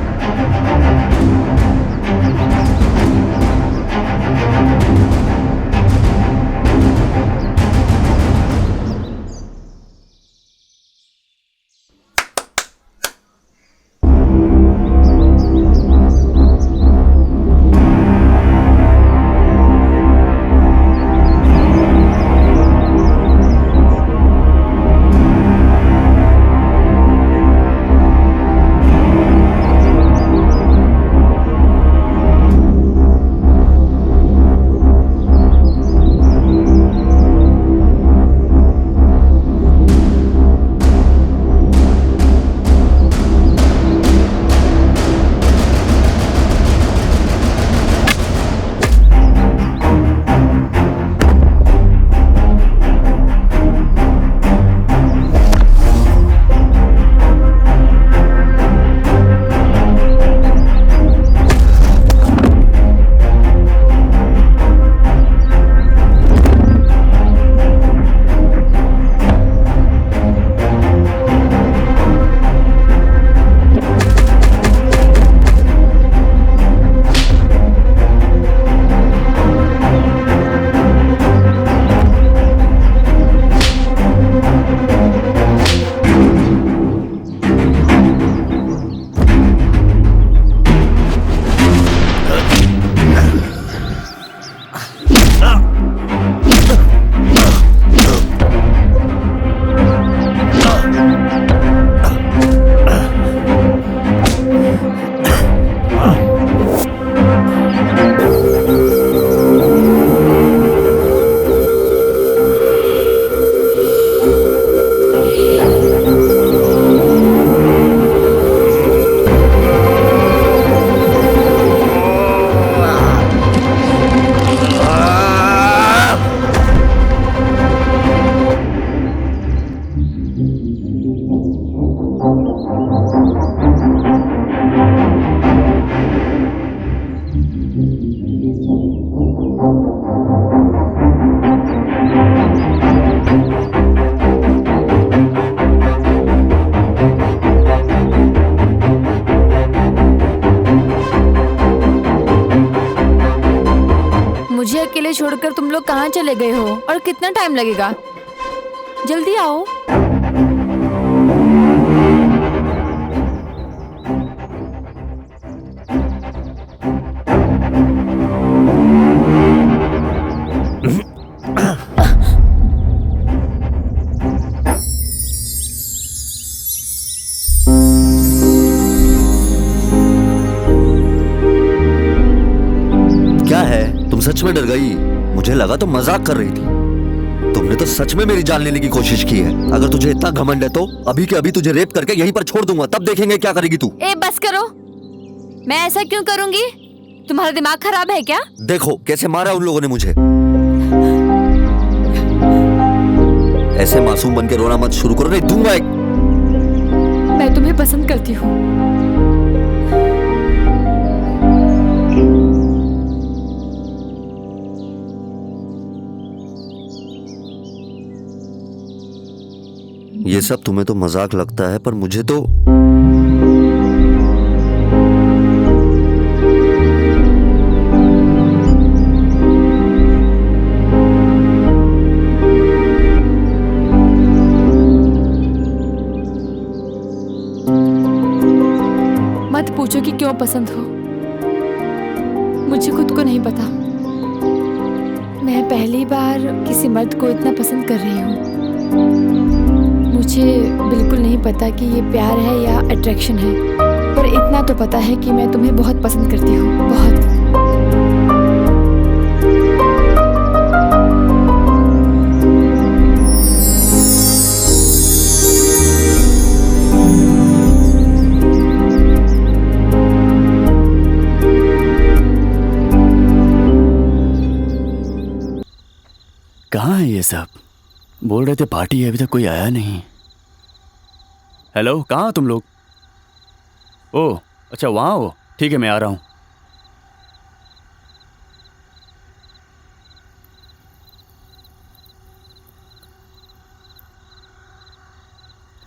मुझे अकेले छोड़कर तुम लोग कहाँ चले गए हो और कितना टाइम लगेगा? जल्दी आओ। क्या है, तुम सच में डर गई? मुझे लगा तुम मजाक कर रही थी। तुमने तो सच में मेरी जान लेने की कोशिश की है। अगर तुझे इतना घमंड है तो अभी के अभी तुझे रेप करके यहीं पर छोड़ दूंगा, तब देखेंगे क्या करेगी तू। ए बस करो, मैं ऐसा क्यों करूंगी? तुम्हारा दिमाग खराब है क्या? देखो कैसे मारा उन लोगों ने मुझे। ऐसे मासूम बन के रोना मत शुरू करो, नहीं दूंगा एक। मैं तुम्हें पसंद करती हूँ। ये सब तुम्हें तो मजाक लगता है, पर मुझे तो मत पूछो कि क्यों पसंद हो, मुझे खुद को नहीं पता। मैं पहली बार किसी मर्द को इतना पसंद कर रही हूँ। मुझे बिल्कुल नहीं पता कि ये प्यार है या अट्रैक्शन है, पर इतना तो पता है कि मैं तुम्हें बहुत पसंद करती हूँ, बहुत। कहाँ है ये सब? बोल रहे थे पार्टी है, अभी तक कोई आया नहीं। हेलो, कहाँ हो तुम लोग? ओह अच्छा, वहाँ हो, ठीक है मैं आ रहा हूँ।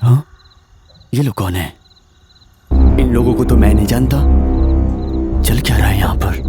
हाँ, ये लोग कौन है? इन लोगों को तो मैं नहीं जानता। चल क्या रहा है यहाँ पर?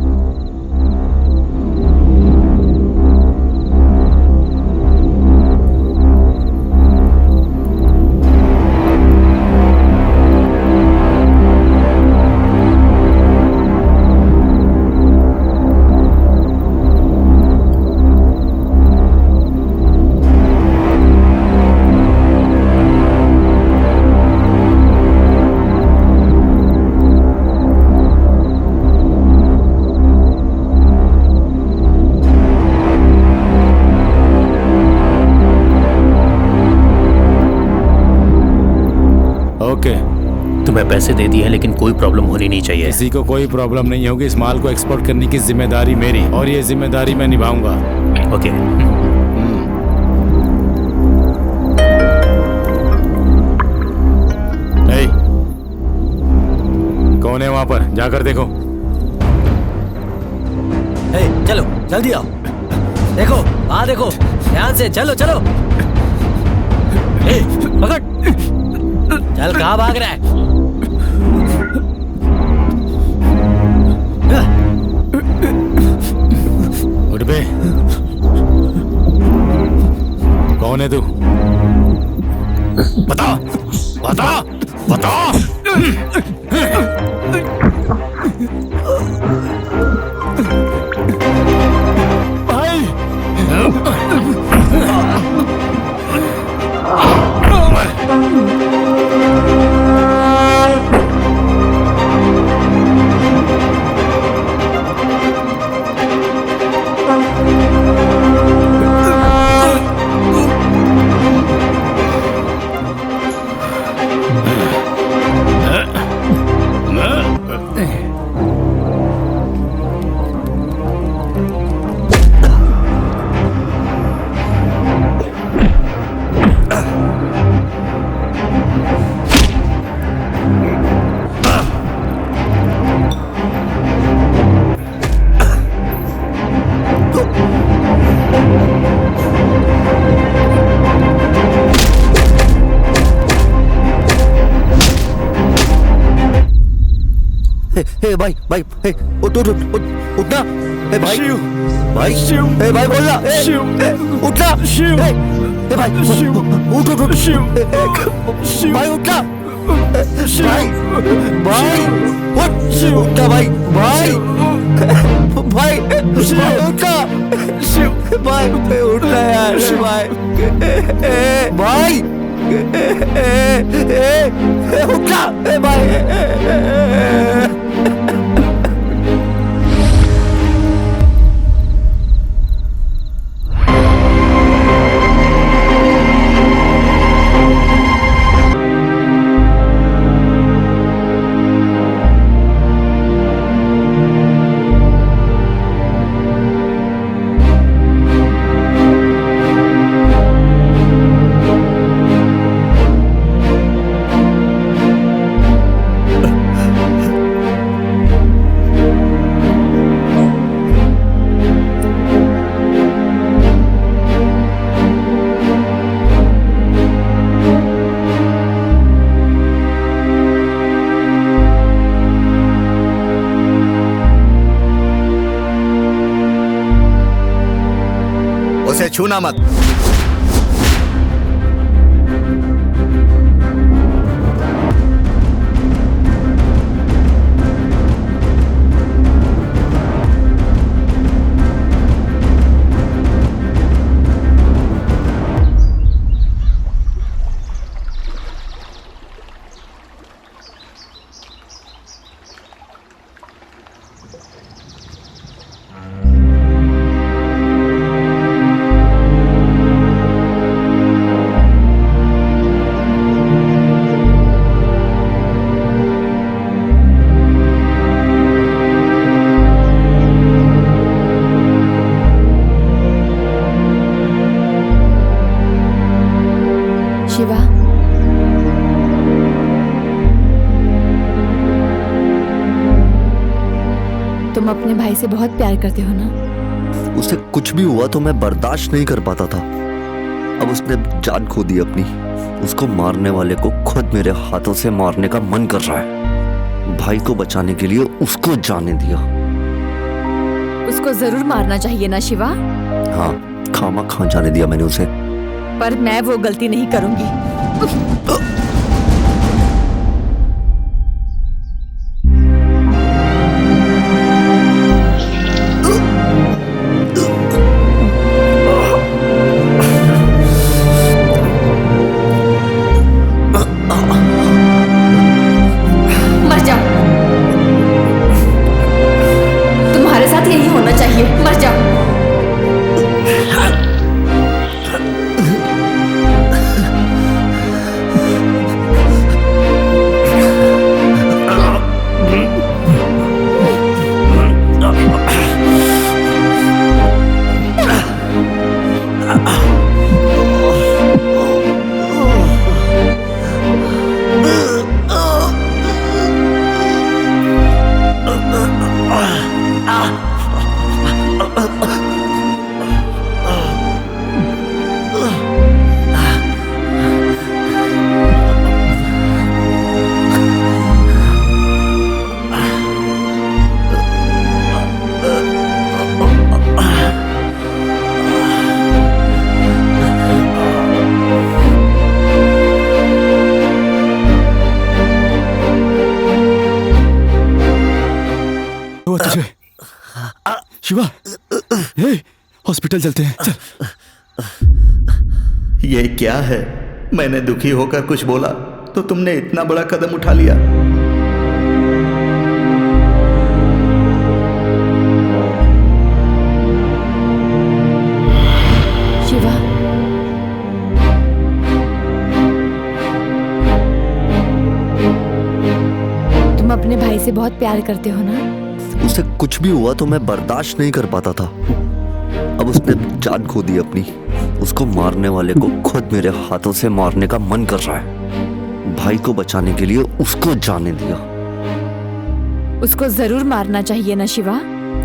तुम्हें पैसे दे दिए हैं, लेकिन कोई प्रॉब्लम होनी नहीं चाहिए। किसी को कोई प्रॉब्लम नहीं होगी। इस माल को एक्सपोर्ट करने की जिम्मेदारी मेरी, और ये जिम्मेदारी मैं निभाऊंगा। ओके। कौन है वहां पर? जाकर देखो। चलो जल्दी आओ। देखो वहां देखो, ध्यान से चलो चलो। पकड़, चल कहाँ भाग रहा है? उठ बे। कौन है तू? बता बता बता। भाई हे भाई भाई, हे उठ उठ उठ उठ, उठना। हे भाई भाई, हे भाई बोलना, उठना। हे भाई उठ उठ उठ, भाई उठना। भाई भाई उठना भाई, भाई भाई उठना, भाई उठना यार, भाई भाई उठना भाई। उसे छूना मत। शिवा, तुम अपने भाई से बहुत प्यार करते हो ना? उसे कुछ भी हुआ तो मैं बर्दाश्त नहीं कर पाता था। अब उसने जान खो दी अपनी। उसको मारने वाले को खुद मेरे हाथों से मारने का मन कर रहा है। भाई को बचाने के लिए उसको जाने दिया। उसको जरूर मारना चाहिए ना शिवा? हाँ, खामा खा जाने दिया मैंने उसे। पर मैं वो गलती नहीं करूंगी। मर जाओ, तुम्हारे साथ यही होना चाहिए। मर जाओ। शिवा, हॉस्पिटल चलते हैं, चल। ये क्या है? मैंने दुखी होकर कुछ बोला तो तुमने इतना बड़ा कदम उठा लिया। शिवा, तुम अपने भाई से बहुत प्यार करते हो ना? उसे कुछ भी हुआ तो मैं बर्दाश्त नहीं कर पाता था। अब उसने जान खो दी अपनी। उसको मारने वाले को खुद मेरे हाथों से मारने का मन कर रहा है। भाई को बचाने के लिए उसको जाने दिया। उसको जरूर मारना चाहिए ना शिवा?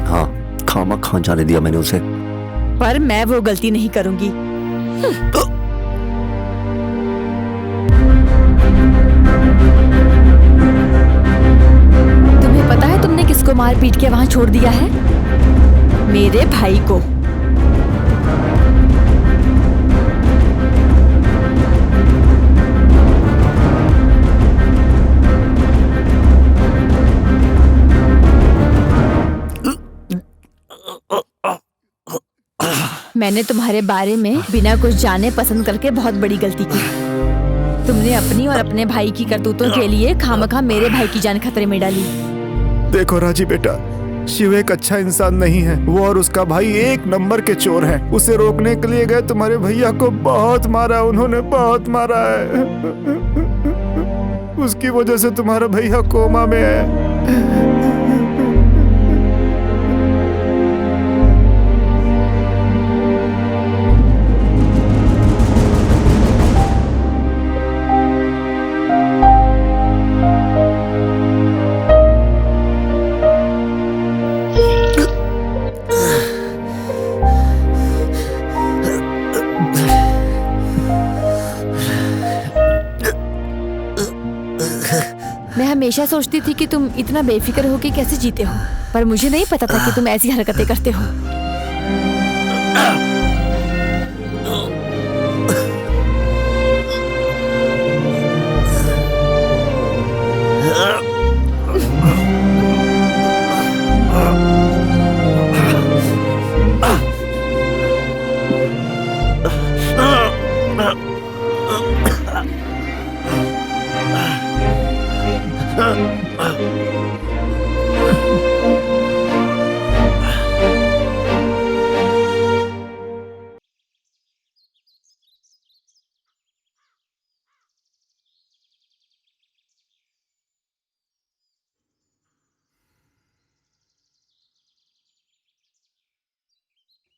हाँ, खामा खा जाने दिया मैंने उसे। पर मैं वो गलती नहीं करूंगी। तुम्हें पता है मार पीट के वहाँ छोड़ दिया है? मेरे भाई को। मैंने तुम्हारे बारे में बिना कुछ जाने पसंद करके बहुत बड़ी गलती की। तुमने अपनी और अपने भाई की करतूतों के लिए खामखा मेरे भाई की जान खतरे में डाली। देखो राजी बेटा, शिव एक अच्छा इंसान नहीं है। वो और उसका भाई एक नंबर के चोर हैं। उसे रोकने के लिए गए तुम्हारे भैया को बहुत मारा, उन्होंने बहुत मारा है। उसकी वजह से तुम्हारा भैया कोमा में है। मैं हमेशा सोचती थी कि तुम इतना बेफिक्र होके कैसे जीते हो, पर मुझे नहीं पता था कि तुम ऐसी हरकतें करते हो।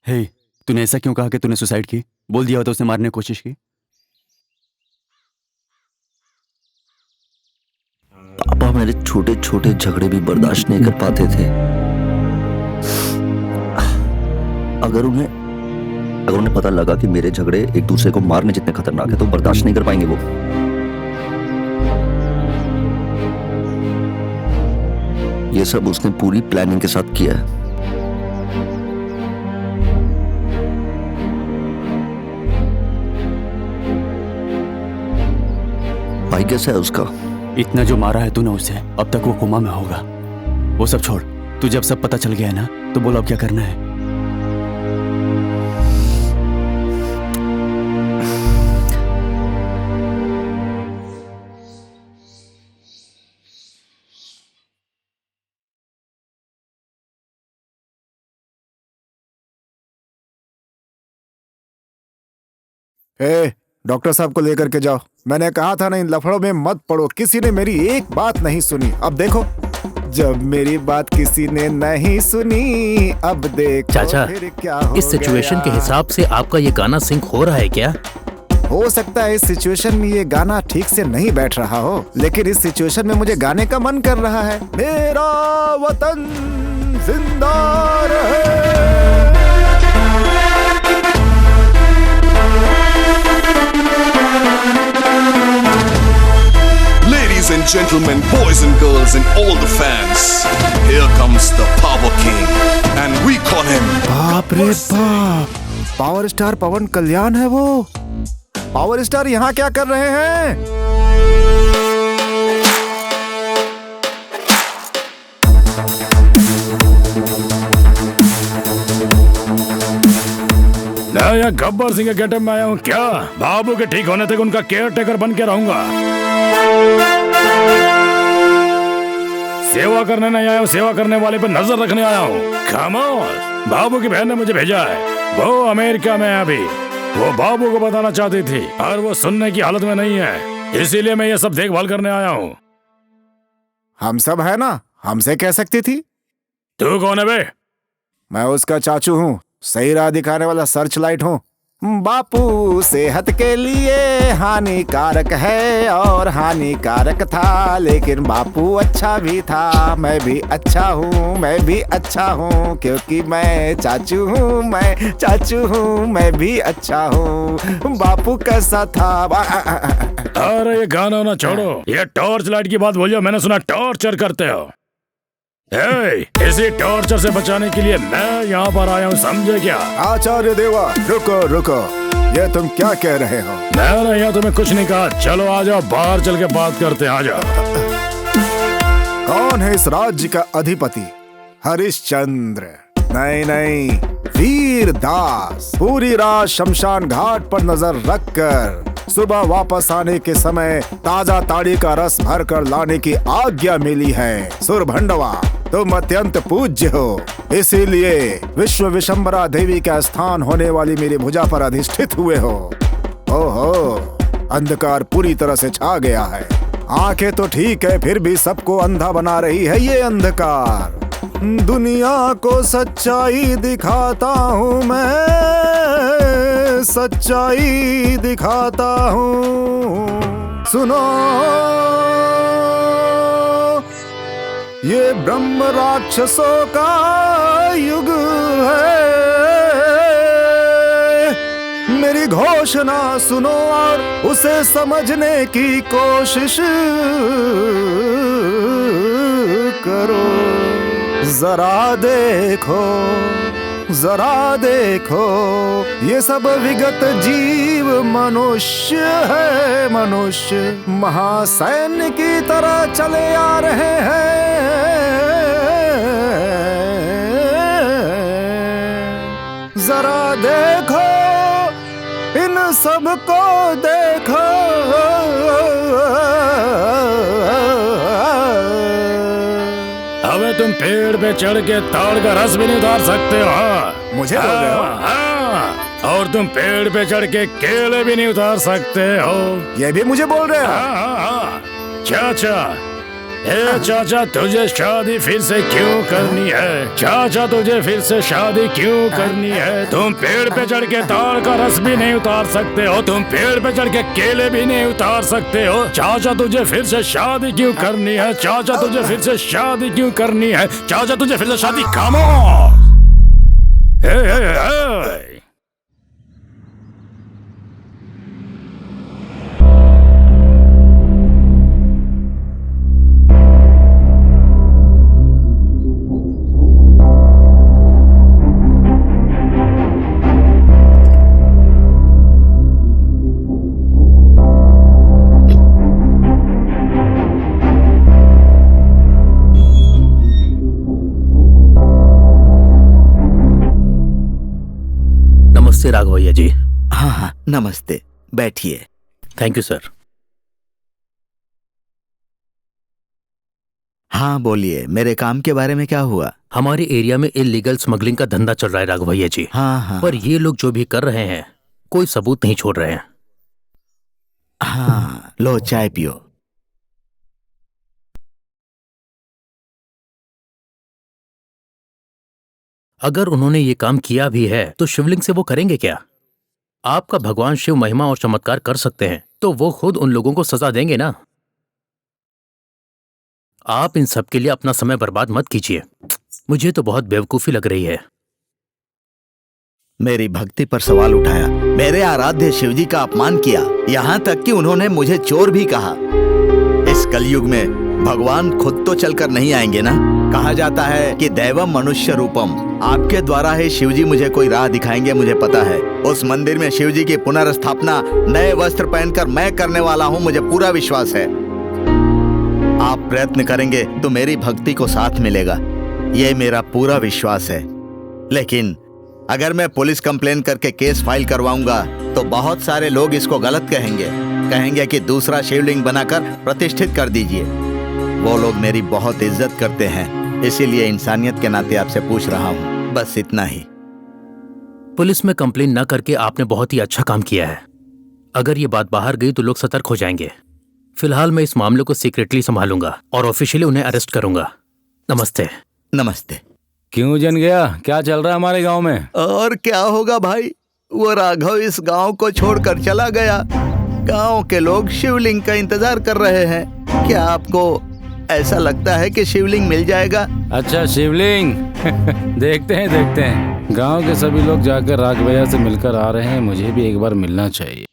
हे, तूने ऐसा क्यों कहा कि तूने सुसाइड की? बोल दिया होता उसने मारने की कोशिश की। पापा मेरे छोटे छोटे झगड़े भी बर्दाश्त नहीं कर पाते थे। अगर उन्हें पता लगा कि मेरे झगड़े एक दूसरे को मारने जितने खतरनाक है तो बर्दाश्त नहीं कर पाएंगे वो। ये सब उसने पूरी प्लानिंग के साथ किया है। भाई कैसा है उसका? इतना जो मारा है तूने उसे, अब तक वो कोमा में होगा। वो सब छोड़, तू जब सब पता चल गया है ना, तो बोल अब क्या करना है। डॉक्टर साहब को लेकर के जाओ। मैंने कहा था ना इन लफड़ों में मत पड़ो। किसी ने मेरी एक बात नहीं सुनी। अब देखो, जब मेरी बात किसी ने नहीं सुनी, अब देखो चाचा, फिर क्या हो इस सिचुएशन के हिसाब से आपका ये गाना सिंक हो रहा है क्या? हो सकता है इस सिचुएशन में ये गाना ठीक से नहीं बैठ रहा हो, लेकिन इस सिचुएशन में मुझे गाने का मन कर रहा है। मेरा वतन जिंदा रहे। Ladies and gentlemen, boys and girls and all the fans, here comes the Power King and we call him बाप रे बाप, पावर स्टार पवन कल्याण है वो। पावर स्टार यहाँ क्या कर रहे हैं? या गब्बर सिंह के गेटअप में आया हूँ क्या? बाबू के ठीक होने तक उनका केयर टेकर बन के रहूंगा। सेवा करने नहीं आया हूँ, सेवा करने वाले पे नजर रखने आया हूँ। खामोश, बाबू की बहन ने मुझे भेजा है। वो अमेरिका में है अभी। वो बाबू को बताना चाहती थी और वो सुनने की हालत में नहीं है, इसीलिए मैं ये सब देखभाल करने आया हूँ। हम सब है ना, हमसे कह सकती थी। तू कौन है बे? मैं उसका चाचू हूँ, सही राह दिखाने वाला सर्च लाइट हूँ। बापू सेहत के लिए हानिकारक है और हानिकारक था, लेकिन बापू अच्छा भी था। मैं भी अच्छा हूँ, मैं भी अच्छा हूँ, क्योंकि मैं चाचू हूँ, मैं चाचू हूँ, मैं भी अच्छा हूँ। बापू कैसा था? अरे ये गाना ना छोड़ो, ये टॉर्च लाइट की बात बोलियो। मैंने सुना टॉर्चर करते हो। इसी टॉर्चर से बचाने के लिए मैं यहाँ पर आया हूँ, समझे क्या? आचार्य देवा, रुको रुको, ये तुम क्या कह रहे हो? मैंने यहाँ तुम्हें कुछ नहीं कहा। चलो आ जाओ, बाहर चल के बात करते हैं, आ जाओ। कौन है इस राज्य का अधिपति? हरिश्चंद्र? नहीं नहीं, वीर दास। पूरी रात शमशान घाट पर नजर रखकर सुबह वापस आने के समय ताजा ताड़ी का रस भर कर लाने की आज्ञा मिली है। सुरभंडवा, तुम अत्यंत पूज्य हो, इसीलिए विश्व विशंबरा देवी का स्थान होने वाली मेरी भुजा पर अधिष्ठित हुए हो। ओहो, अंधकार पूरी तरह से छा गया है। आंखें तो ठीक है, फिर भी सबको अंधा बना रही है ये अंधकार। दुनिया को सच्चाई दिखाता हूँ मैं, सच्चाई दिखाता हूँ। सुनो, ये ब्रह्म राक्षसों का युग है। मेरी घोषणा सुनो और उसे समझने की कोशिश करो। जरा देखो, जरा देखो, ये सब विगत जीव मनुष्य है। मनुष्य महासैन्य की तरह चले आ रहे हैं। जरा देखो, इन सबको देखो। अबे तुम पेड़ पे चढ़ के ताड़ का रस भी नहीं उतार सकते हो। मुझे बोल रहे हो? हाँ, और तुम पेड़ पे चढ़ के केले भी नहीं उतार सकते हो। ये भी मुझे बोल रहे हो? हाँ। चाचा, चाचा, तुझे शादी फिर से क्यों करनी है? चाचा, तुझे फिर से शादी क्यों करनी है? तुम पेड़ पे चढ़ के ताड़ का रस भी नहीं उतार सकते हो, तुम पेड़ पे चढ़ के केले भी नहीं उतार सकते हो। चाचा, तुझे फिर से शादी क्यों करनी है? चाचा, तुझे फिर से शादी क्यों करनी है? चाचा, तुझे फिर से शादी। खामोश! राघवैया जी। हाँ हाँ, नमस्ते, बैठिए। Thank you sir. हाँ बोलिए, मेरे काम के बारे में क्या हुआ? हमारे एरिया में इलीगल स्मगलिंग का धंधा चल रहा है राघवैया जी। हाँ। पर ये लोग जो भी कर रहे हैं कोई सबूत नहीं छोड़ रहे हैं। हाँ, लो चाय पियो। अगर उन्होंने ये काम किया भी है तो शिवलिंग से वो करेंगे क्या? आपका भगवान शिव महिमा और चमत्कार कर सकते हैं तो वो खुद उन लोगों को सजा देंगे ना। आप इन सब के लिए अपना समय बर्बाद मत कीजिए। मुझे तो बहुत बेवकूफी लग रही है। मेरी भक्ति पर सवाल उठाया, मेरे आराध्य शिवजी का अपमान किया, यहाँ तक कि उन्होंने मुझे चोर भी कहा। इस कलयुग में भगवान खुद तो चलकर नहीं आएंगे ना। कहा जाता है कि दैवम मनुष्य रूपम। आपके द्वारा ही शिवजी मुझे कोई राह दिखाएंगे, मुझे पता है। उस मंदिर में शिवजी की पुनर्स्थापना नए वस्त्र पहनकर मैं करने वाला हूँ, मुझे पूरा विश्वास है। आप प्रयत्न करेंगे तो मेरी भक्ति को साथ मिलेगा, ये मेरा पूरा विश्वास है। लेकिन अगर मैं पुलिस कंप्लेन करके केस फाइल करवाऊंगा तो बहुत सारे लोग इसको गलत कहेंगे कि दूसरा शिवलिंग बनाकर प्रतिष्ठित कर दीजिए। वो लोग मेरी बहुत इज्जत करते हैं, इसीलिए इंसानियत के नाते आपसे पूछ रहा हूँ, बस इतना ही। पुलिस में कंप्लेन न करके आपने बहुत ही अच्छा काम किया है। अगर ये बात बाहर गई तो लोग सतर्क हो जाएंगे। फिलहाल मैं इस मामले को सीक्रेटली संभालूंगा और ऑफिशियली उन्हें अरेस्ट करूंगा। नमस्ते। नमस्ते। क्यों जन गया? क्या चल रहा है हमारे गांव में? और क्या होगा भाई, वो राघव इस गांव को छोड़कर चला गया। गांव के लोग शिवलिंग का इंतजार कर रहे हैं। क्या आपको ऐसा लगता है कि शिवलिंग मिल जाएगा? अच्छा, शिवलिंग देखते हैं। गांव के सभी लोग जाकर राघवैया से मिलकर आ रहे हैं, मुझे भी एक बार मिलना चाहिए।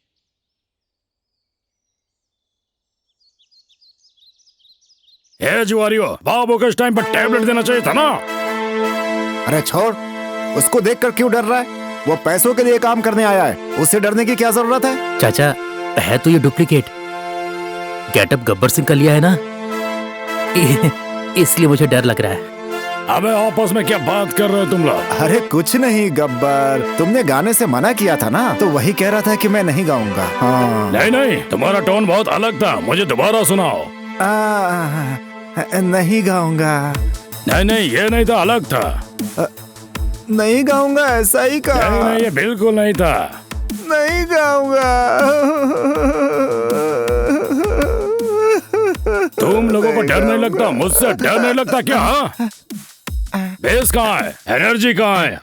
ए जुआरियो, बाबू को इस टाइम पर टैबलेट देना चाहिए था ना। अरे छोड़, उसको देखकर क्यों डर रहा है? वो पैसों के लिए काम करने आया है, उससे डरने की क्या जरूरत है? चाचा, है तो ये डुप्लीकेट। गेटअप गब्बर सिंह का लिया है ना, इसलिए मुझे डर लग रहा है। अबे आपस में क्या बात कर रहे हो तुम लोग? अरे कुछ नहीं गब्बर, तुमने गाने से मना किया था ना, तो वही कह रहा था कि मैं नहीं गाऊंगा। हाँ। नहीं नहीं, तुम्हारा टोन बहुत अलग था, मुझे दोबारा सुनाओ। नहीं गाऊंगा। नहीं नहीं, ये नहीं था, अलग था। नहीं गाऊंगा, ऐसा ही कहा। नहीं नहीं, ये बिल्कुल नहीं था। नहीं गाऊंगा। तुम लोगों को डर नहीं लगता? मुझसे डर नहीं लगता क्या? हाँ? बेस कहाँ है? एनर्जी कहाँ है?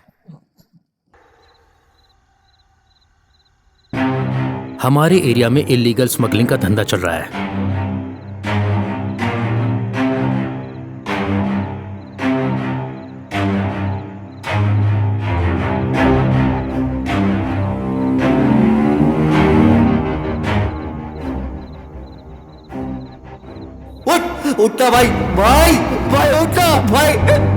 हमारे एरिया में इलीगल स्मगलिंग का धंधा चल रहा है। उठना भाई, भाई भाई उठना भाई।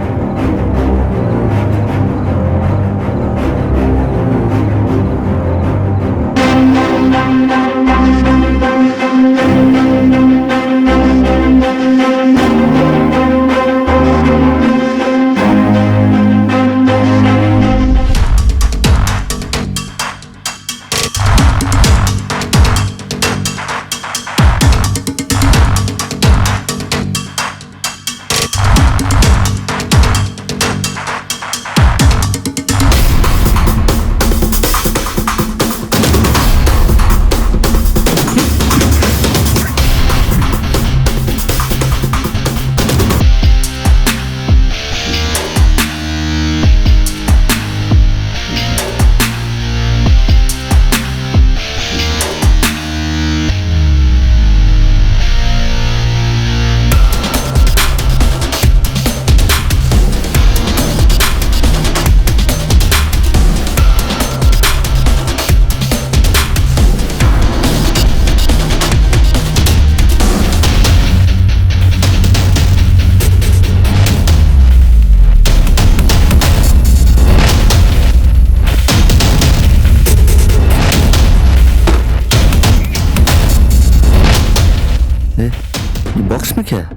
बॉक्स में क्या है?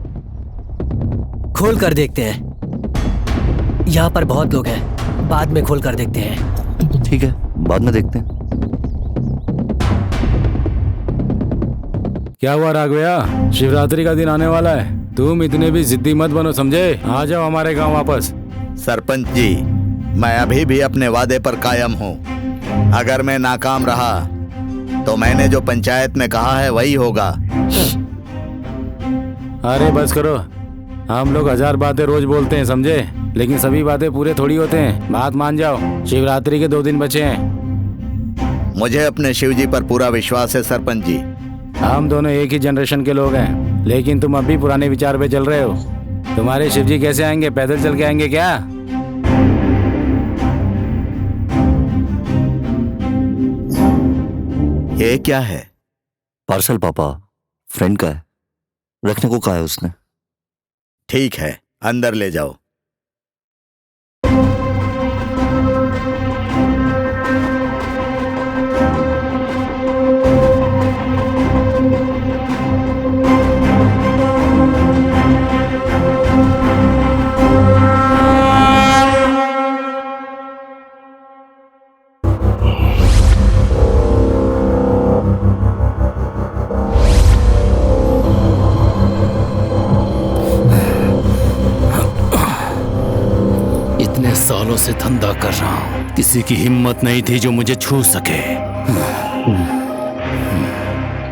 खोल कर देखते हैं। यहाँ पर बहुत लोग हैं, बाद में खोल कर देखते हैं। ठीक है, बाद में देखते हैं। क्या हुआ राघवैया? शिवरात्रि का दिन आने वाला है, तुम इतने भी जिद्दी मत बनो, समझे? आ जाओ हमारे गांव वापस। सरपंच जी, मैं अभी भी अपने वादे पर कायम हूँ। अगर मैं नाकाम रहा तो मैंने जो पंचायत में कहा है वही होगा। अरे बस करो, हम लोग 1000 बातें रोज बोलते हैं, समझे? लेकिन सभी बातें पूरे थोड़ी होते हैं। बात मान जाओ, शिवरात्रि के 2 दिन बचे हैं। मुझे अपने शिवजी पर पूरा विश्वास है सरपंच जी। हम दोनों एक ही जनरेशन के लोग हैं, लेकिन तुम अभी पुराने विचार पे चल रहे हो। तुम्हारे शिवजी कैसे आएंगे? पैदल चल के आएंगे क्या? ये क्या है? पार्सल पापा, फ्रेंड का है, रखने को कहा है उसने। ठीक है, अंदर ले जाओ। सालों से धंधा कर रहा हूं, किसी की हिम्मत नहीं थी जो मुझे छू सके।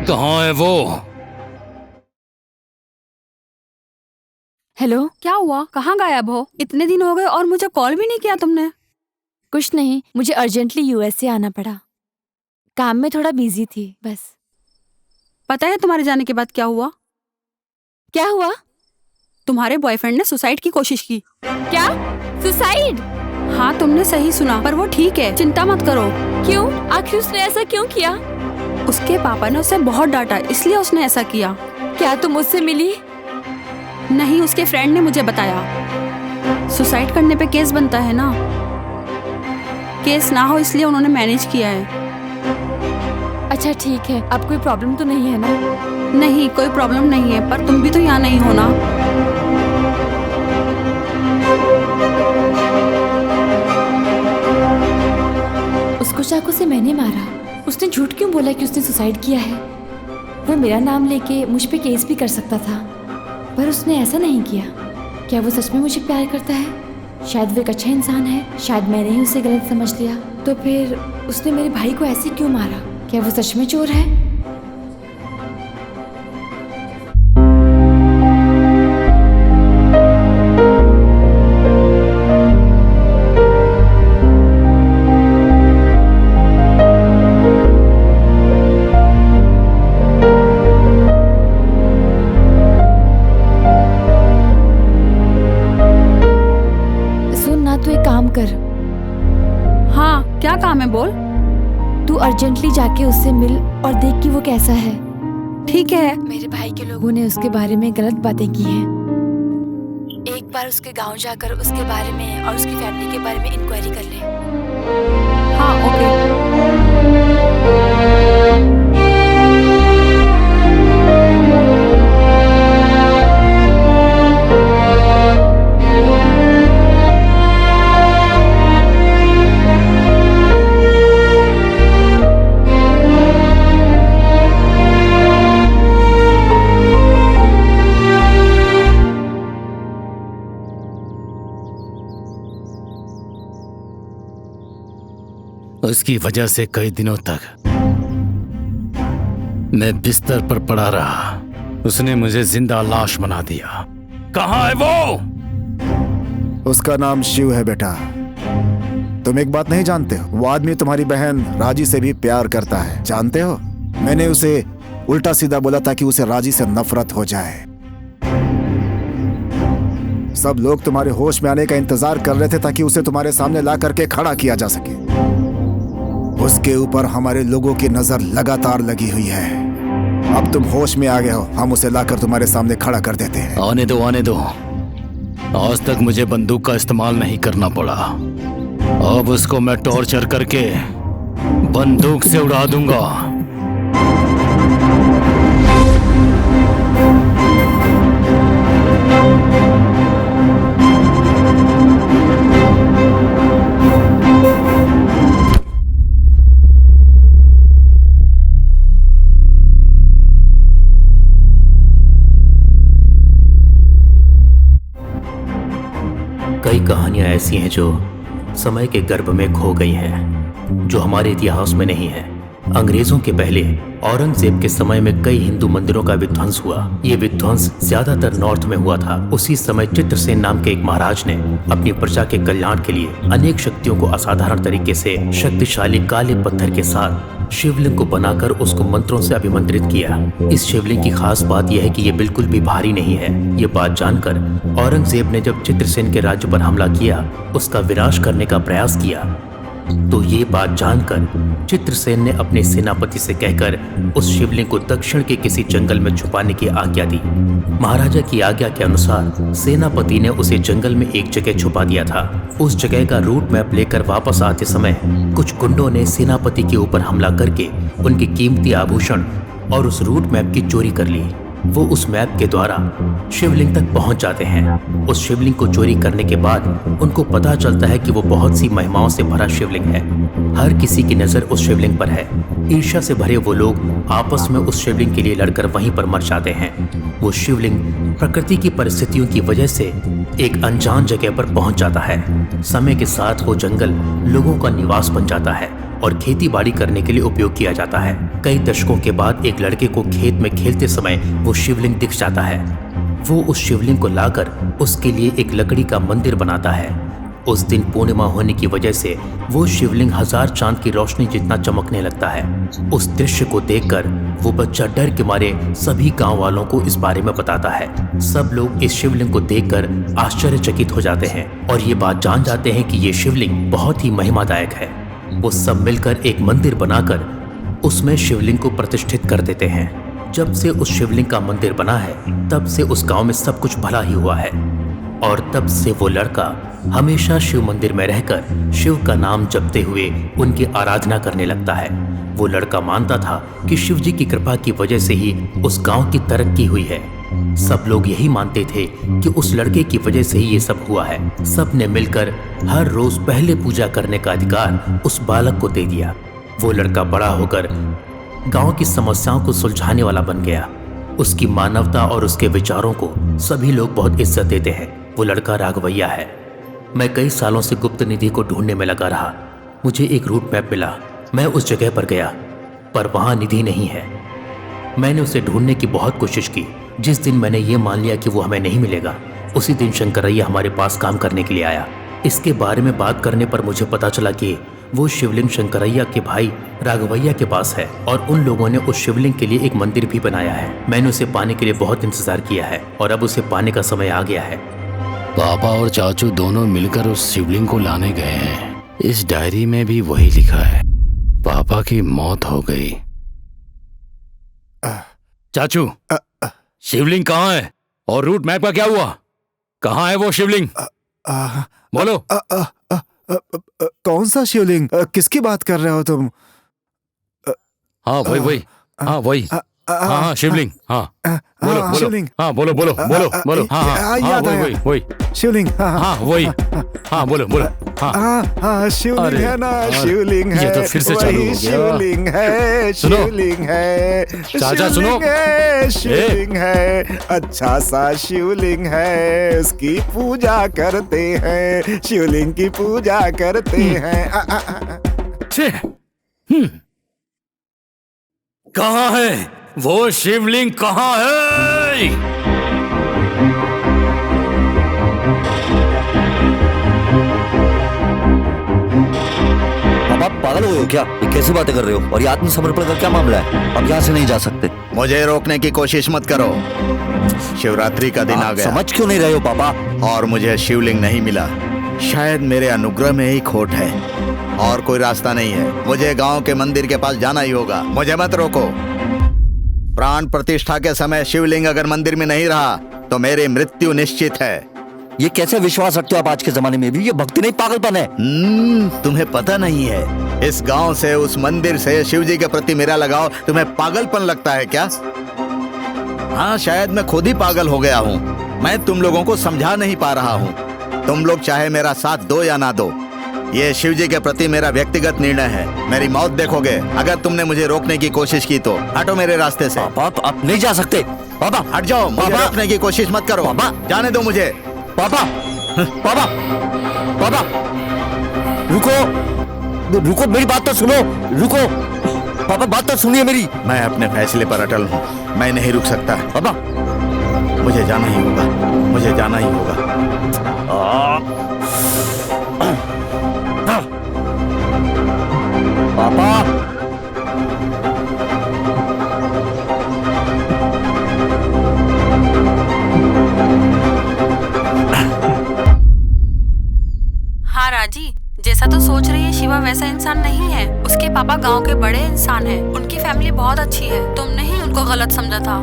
कहाँ है वो? हेलो, क्या हुआ? कहाँ गायब हो? इतने दिन हो गए और मुझे कॉल भी नहीं किया तुमने। कुछ नहीं, मुझे अर्जेंटली यूएसए आना पड़ा, काम में थोड़ा बिजी थी बस। पता है तुम्हारे जाने के बाद क्या हुआ? क्या हुआ? तुम्हारे बॉयफ्रेंड ने सुसाइड की कोशिश की। क्या? सुसाइड? हाँ, तुमने सही सुना, पर वो ठीक है, चिंता मत करो। क्यों? आखिर उसने ऐसा क्यों किया? उसके पापा ने उसे बहुत डांटा, इसलिए उसने ऐसा किया। क्या तुम उससे मिली? नहीं, उसके फ्रेंड ने मुझे बताया। सुसाइड करने पे केस बनता है ना, केस ना हो इसलिए उन्होंने मैनेज किया है। अच्छा ठीक है, अब कोई प्रॉब्लम तो नहीं है ना? नहीं, कोई प्रॉब्लम नहीं है, पर तुम भी तो यहाँ नहीं हो ना। उसको चाकू से मैंने मारा। उसने झूठ क्यों बोला कि उसने सुसाइड किया है? वो मेरा नाम लेके मुझ पे केस भी कर सकता था, पर उसने ऐसा नहीं किया। क्या वो सच में मुझे प्यार करता है? शायद वो एक अच्छा इंसान है, शायद मैंने ही उसे गलत समझ लिया। तो फिर उसने मेरे भाई को ऐसे क्यों मारा? क्या वो सच में चोर है? हाँ, क्या काम है बोल। तू अर्जेंटली जाके उससे मिल और देख कि वो कैसा है। ठीक है। मेरे भाई के लोगों ने उसके बारे में गलत बातें की हैं। एक बार उसके गांव जाकर उसके बारे में और उसकी फैमिली के बारे में इंक्वायरी कर ले। हाँ ओके। उसकी वजह से कई दिनों तक मैं बिस्तर पर पड़ा रहा। उसने मुझे जिंदा लाश बना दिया। कहाँ है वो? उसका नाम शिव है बेटा। तुम एक बात नहीं जानते हो, वो आदमी तुम्हारी बहन राजी से भी प्यार करता है, जानते हो? मैंने उसे उल्टा सीधा बोला ताकि उसे राजी से नफरत हो जाए। सब लोग तुम्हारे होश में आने का इंतजार कर रहे थे ताकि उसे तुम्हारे सामने ला करके खड़ा किया जा सके। उसके ऊपर हमारे लोगों की नजर लगातार लगी हुई है। अब तुम होश में आ गए हो, हम उसे लाकर तुम्हारे सामने खड़ा कर देते हैं। आने दो, आने दो। आज तक मुझे बंदूक का इस्तेमाल नहीं करना पड़ा। अब उसको मैं टॉर्चर करके बंदूक से उड़ा दूंगा। कई कहानियां ऐसी हैं जो समय के गर्भ में खो गई हैं, जो हमारे इतिहास में नहीं है। अंग्रेजों के पहले औरंगजेब के समय में कई हिंदू मंदिरों का विध्वंस हुआ। ये विध्वंस ज्यादातर नॉर्थ में हुआ था। उसी समय चित्रसेन नाम के एक महाराज ने अपनी प्रजा के कल्याण के लिए अनेक शक्तियों को असाधारण तरीके से शक्तिशाली काले पत्थर के साथ शिवलिंग को बनाकर उसको मंत्रों से अभिमंत्रित किया। इस शिवलिंग की खास बात यह है कि यह बिल्कुल भी भारी नहीं है। ये बात जानकर औरंगजेब ने जब चित्रसेन के राज्य पर हमला किया, उसका विनाश करने का प्रयास किया, तो ये बात जानकर चित्रसेन ने अपने सेनापति से कहकर उस शिवलिंग को दक्षिण के किसी जंगल में छुपाने की आज्ञा दी। महाराजा की आज्ञा के अनुसार सेनापति ने उसे जंगल में एक जगह छुपा दिया था। उस जगह का रूट मैप लेकर वापस आते समय कुछ गुंडों ने सेनापति के ऊपर हमला करके उनके कीमती आभूषण और उस रूट मैप की चोरी कर ली। वो उस मैप के द्वारा शिवलिंग तक पहुंच जाते हैं। उस शिवलिंग को चोरी करने के बाद उनको पता चलता है कि वो बहुत सी महिमाओं से भरा शिवलिंग है। हर किसी की नजर उस शिवलिंग पर है। ईर्ष्या से भरे वो लोग आपस में उस शिवलिंग के लिए लड़कर वहीं पर मर जाते हैं। वो शिवलिंग प्रकृति की परिस्थितियों की वजह से एक अनजान जगह पर पहुंच जाता है। समय के साथ वो जंगल लोगों का निवास बन जाता है और खेती बाड़ी करने के लिए उपयोग किया जाता है। कई दशकों के बाद एक लड़के को खेत में खेलते समय वो शिवलिंग दिख जाता है। वो उस शिवलिंग को लाकर उसके लिए एक लकड़ी का मंदिर बनाता है। उस दिन पूर्णिमा होने की वजह से वो शिवलिंग 1000 चांद की रोशनी जितना चमकने लगता है। उस दृश्य को देखकर वो बच्चा डर के मारे सभी गांव वालों को इस बारे में बताता है। सब लोग इस शिवलिंग को देखकर आश्चर्यचकित हो जाते हैं और ये बात जान जाते हैं कि ये शिवलिंग बहुत ही महिमादायक है। वो सब मिलकर एक मंदिर बनाकर उसमें शिवलिंग को प्रतिष्ठित कर देते हैं। जब से उस शिवलिंग का मंदिर बना है तब से उस गांव में सब कुछ भला ही हुआ है। और तब से वो लड़का हमेशा शिव मंदिर में रहकर शिव का नाम जपते हुए उनकी आराधना करने लगता है। वो लड़का मानता था कि शिव जी की कृपा की वजह से ही उस गांव की तरक्की हुई है। सब लोग यही मानते थे कि उस लड़के की वजह से ही ये सब हुआ है। सब ने मिलकर हर रोज पहले पूजा करने का अधिकार उस बालक को दे दिया। वो लड़का बड़ा होकर गांव की समस्याओं को सुलझाने वाला बन गया। उसकी मानवता और उसके विचारों को सभी लोग बहुत इज्जत देते हैं। वो लड़का राघवैया है। मैं कई सालों से गुप्त निधि को ढूंढने में लगा रहा। मुझे एक रूट मैप मिला। मैं उस जगह पर गया, पर वहां निधि नहीं है। मैंने उसे ढूंढने की बहुत कोशिश की। जिस दिन मैंने ये मान लिया कि वो हमें नहीं मिलेगा, उसी दिन शंकरैया हमारे पास काम करने के लिए आया। इसके बारे में बात करने पर मुझे पता चला कि वो शिवलिंग शंकरैया के भाई राघवैया के पास है और उन लोगों ने उस शिवलिंग के लिए एक मंदिर भी बनाया है। मैंने उसे पाने के लिए बहुत इंतजार किया है और अब उसे पाने का समय आ गया है। पापा और चाचू दोनों मिलकर उस शिवलिंग को लाने गए हैं। इस डायरी में भी वही लिखा है, पापा की मौत हो गई। चाचू, शिवलिंग कहाँ है और रूट मैप का क्या हुआ? कहाँ है वो शिवलिंग? बोलो। कौन सा शिवलिंग? किसकी बात कर रहे हो तुम? हाँ वही हाँ वही हाँ शिवलिंग। हाँ बोलो बोलो। शिवलिंग। हाँ बोलो बोलो बोलो बोलो। हाँ हाँ याद आया। वही शिवलिंग। हाँ वही। हाँ बोलो बोलो। हाँ शिवलिंग है ना, शिवलिंग है। ये तो फिर से चालू हो गया। शिवलिंग है, शिवलिंग है। चाचा सुनो। शिवलिंग है, अच्छा सा शिवलिंग है। उसकी पूजा करते हैं, शिवलिंग की पूजा करते हैं। कहाँ है वो शिवलिंग? कहाँ है? अब आप पागल हो गए हो क्या? ये कैसी बातें कर रहे हो? और ये आत्मसमर्पण का क्या मामला है? अब यहाँ से नहीं जा सकते। मुझे रोकने की कोशिश मत करो। शिवरात्रि का दिन आ गया। समझ क्यों नहीं रहे हो पापा? और मुझे शिवलिंग नहीं मिला। शायद मेरे अनुग्रह में ही खोट है और कोई रास्ता नहीं है। मुझे गांव के मंदिर के पास जाना ही होगा। मुझे मत रोको। प्राण प्रतिष्ठा के समय शिवलिंग अगर मंदिर में नहीं रहा तो मेरी मृत्यु निश्चित है। ये कैसे विश्वास रखते हो आप आज के जमाने में भी? ये भक्ति नहीं, पागलपन है। तुम्हें पता नहीं है, इस गांव से, उस मंदिर से शिव जी के प्रति मेरा लगाव तुम्हें पागलपन लगता है क्या? हाँ, शायद मैं खुद ही पागल हो गया हूँ। मैं तुम लोगों को समझा नहीं पा रहा हूँ। तुम लोग चाहे मेरा साथ दो या ना दो, ये शिव जी के प्रति मेरा व्यक्तिगत निर्णय है। मेरी मौत देखोगे अगर तुमने मुझे रोकने की कोशिश की तो। हटो मेरे रास्ते से। पापा आप नहीं जा सकते। पापा हट जाओ। मुझे रोकने की कोशिश मत करो। पापा जाने दो मुझे। पापा पापा पापा रुको रुको, मेरी बात तो सुनो। रुको पापा, बात तो सुनिए मेरी। मैं अपने फैसले पर अटल हूँ। मैं नहीं रुक सकता। पापा मुझे जाना ही होगा। मुझे जाना ही होगा। पापा हाँ राजी, जैसा तो सोच रही है शिवा वैसा इंसान नहीं है। उसके पापा गांव के बड़े इंसान हैं। उनकी फैमिली बहुत अच्छी है। तुमने ही उनको गलत समझा था।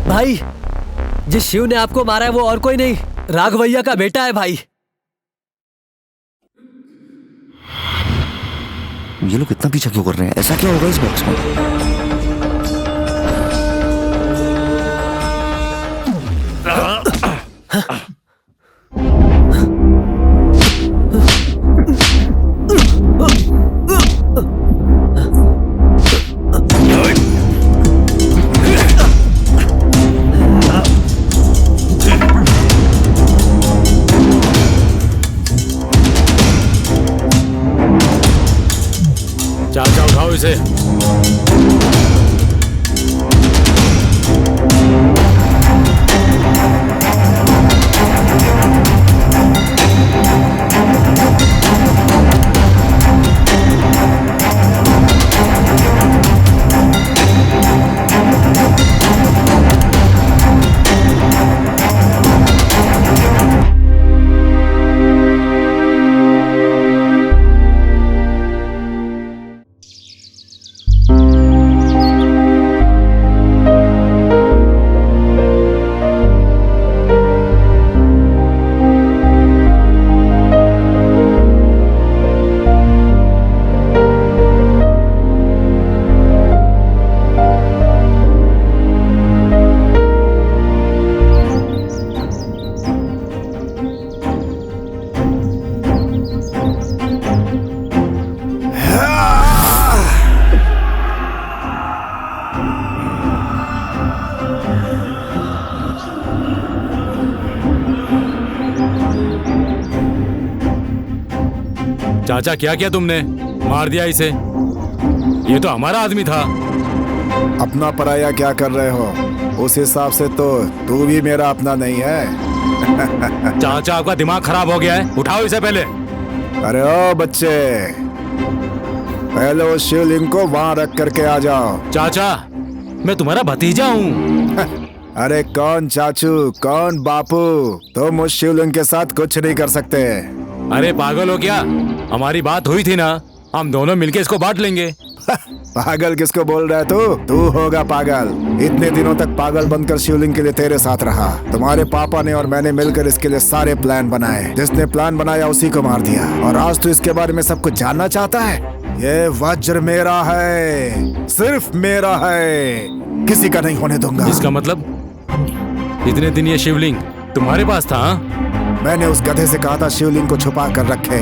भाई, जिस शिव ने आपको मारा है वो और कोई नहीं, राघवैया का बेटा है भाई। ये लोग इतना पीछा क्यों कर रहे हैं? ऐसा क्या होगा इस बॉक्स में? चाचा उठाओ इसे। चाचा क्या किया तुमने? मार दिया इसे। ये तो हमारा आदमी था। अपना पराया क्या कर रहे हो? उस हिसाब से तो तू भी मेरा अपना नहीं है। चाचा आपका दिमाग खराब हो गया है, उठाओ इसे पहले। अरे ओ बच्चे, पहले उस शिवलिंग को वहां रख करके आ जाओ। चाचा मैं तुम्हारा भतीजा हूँ। अरे कौन चाचू कौन बापू, तुम उस शिवलिंग के साथ कुछ नहीं कर सकते। अरे पागल हो क्या? हमारी बात हुई थी ना, हम दोनों मिलके इसको बांट लेंगे। पागल किसको बोल रहा है तू होगा पागल। इतने दिनों तक पागल बनकर शिवलिंग के लिए तेरे साथ रहा। तुम्हारे पापा ने और मैंने मिलकर इसके लिए सारे प्लान बनाए। जिसने प्लान बनाया उसी को मार दिया, और आज तो इसके बारे में सब कुछ जानना चाहता है। ये वज्र मेरा है, सिर्फ मेरा है, किसी का नहीं होने दूंगा। इसका मतलब इतने दिन ये शिवलिंग तुम्हारे पास था? मैंने उस गधे से कहा था शिवलिंग को छुपा कर रखे।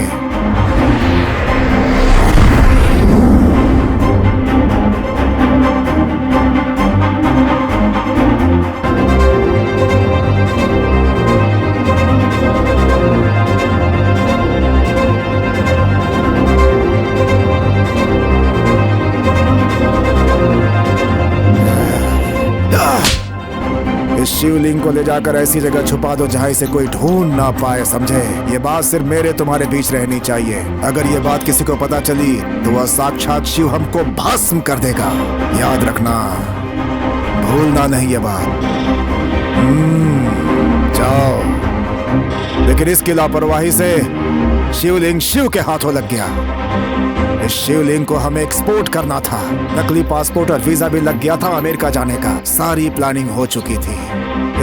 शिवलिंग को ले जाकर ऐसी जगह छुपा दो जहाँ इसे कोई ढूंढ ना पाए, समझे? ये बात सिर्फ मेरे तुम्हारे बीच रहनी चाहिए। अगर ये बात किसी को पता चली तो वह साक्षात शिव हमको भस्म कर देगा। याद रखना, भूलना नहीं ये बात। जाओ। लेकिन इसकी लापरवाही से शिवलिंग शिव के हाथों लग गया। इस शिवलिंग को हमें एक्सपोर्ट करना था। नकली पासपोर्ट और वीजा भी लग गया था अमेरिका जाने का। सारी प्लानिंग हो चुकी थी।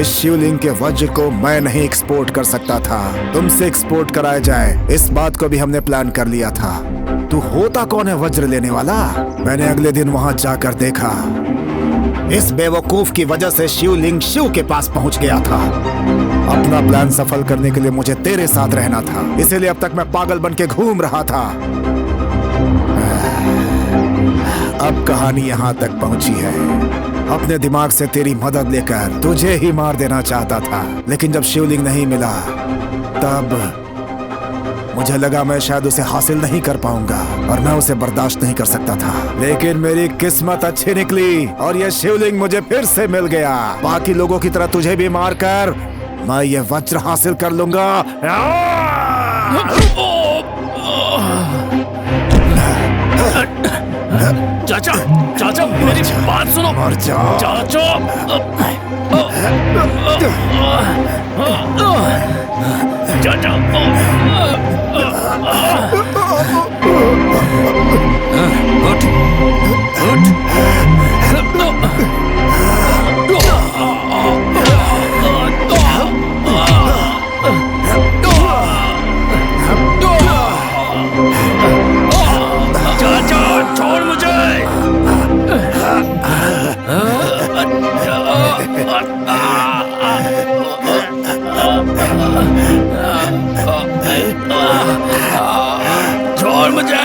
इस शिवलिंग के वज्र को मैं नहीं एक्सपोर्ट कर सकता था, तुमसे एक्सपोर्ट कराया जाए, इस बात को भी हमने प्लान कर लिया था। तू होता कौन है वज्र लेने वाला? मैंने अगले दिन वहां जाकर देखा। इस बेवकूफ की वजह से शिवलिंग शिव के पास पहुंच गया था। अपना प्लान सफल करने के लिए मुझे तेरे साथ रहना था, इसीलिए अब तक मैं पागल बन के घूम रहा था। अब कहानी यहाँ तक पहुंची है। अपने दिमाग से तेरी मदद लेकर तुझे ही मार देना चाहता था, लेकिन जब शिवलिंग नहीं मिला तब मुझे लगा मैं शायद उसे हासिल नहीं कर पाऊंगा और मैं उसे बर्दाश्त नहीं कर सकता था। लेकिन मेरी किस्मत अच्छी निकली और यह शिवलिंग मुझे फिर से मिल गया। बाकी लोगों की तरह तुझे भी मारकर मैं ये वज्र हासिल कर लूंगा। चाचा चाचा मेरी बात सुनो। मर जाओ चाचा। चाचा उठ उठ। चाचा छोड़ मुझे। छोड़ मुझे,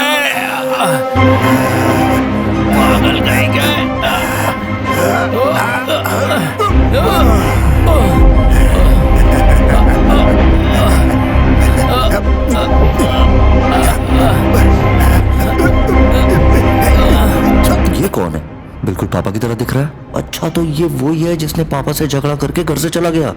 पागल कहेंगे। ये कौन है? बिल्कुल पापा की तरह दिख रहा है। अच्छा तो ये वही है जिसने पापा से झगड़ा करके घर से चला गया।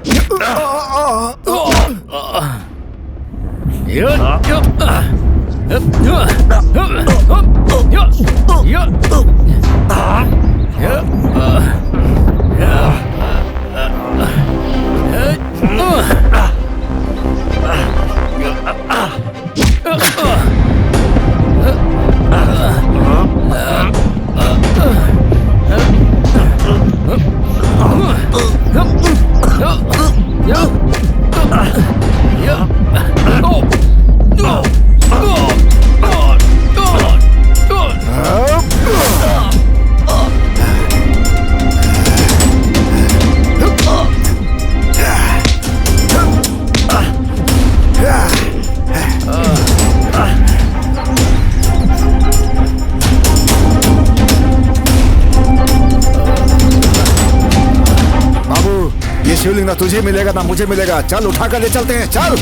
शिवलिंग ना तुझे मिलेगा ना मुझे मिलेगा। चल उठा कर ले चलते हैं, चल।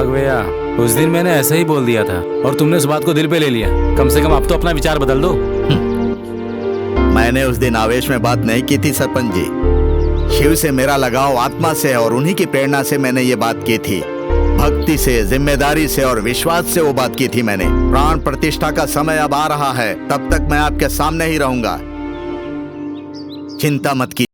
राघवैया, उस दिन मैंने ऐसे ही बोल दिया था और तुमने उस बात को दिल पे ले लिया। कम से कम अब तो अपना विचार बदल दो। मैंने उस दिन आवेश में बात नहीं की थी सरपंच जी। शिव से मेरा लगाव आत्मा से है और उन्हीं की प्रेरणा से मैंने ये बात की थी। भक्ति से, जिम्मेदारी से और विश्वास से वो बात की थी मैंने। प्राण प्रतिष्ठा का समय अब आ रहा है, तब तक मैं आपके सामने ही रहूंगा, चिंता मत कीजिए।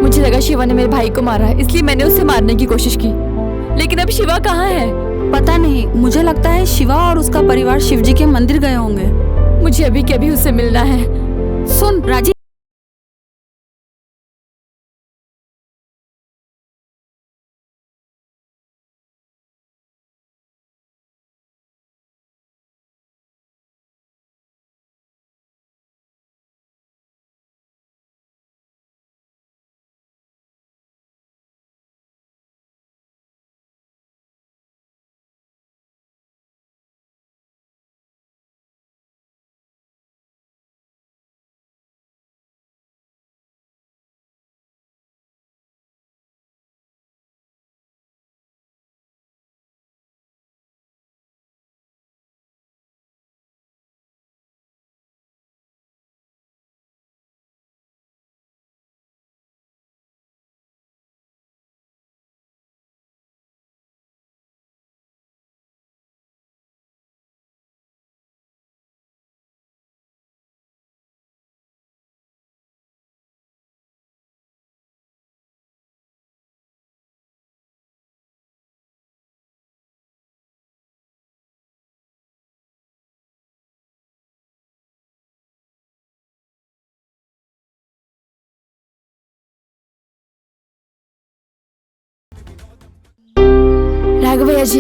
मुझे लगा शिवा ने मेरे भाई को मारा है, इसलिए मैंने उसे मारने की कोशिश की। लेकिन अब शिवा कहाँ है? पता नहीं, मुझे लगता है शिवा और उसका परिवार शिवजी के मंदिर गए होंगे। मुझे अभी के अभी उससे मिलना है। सुन राजी, राघवैया जी,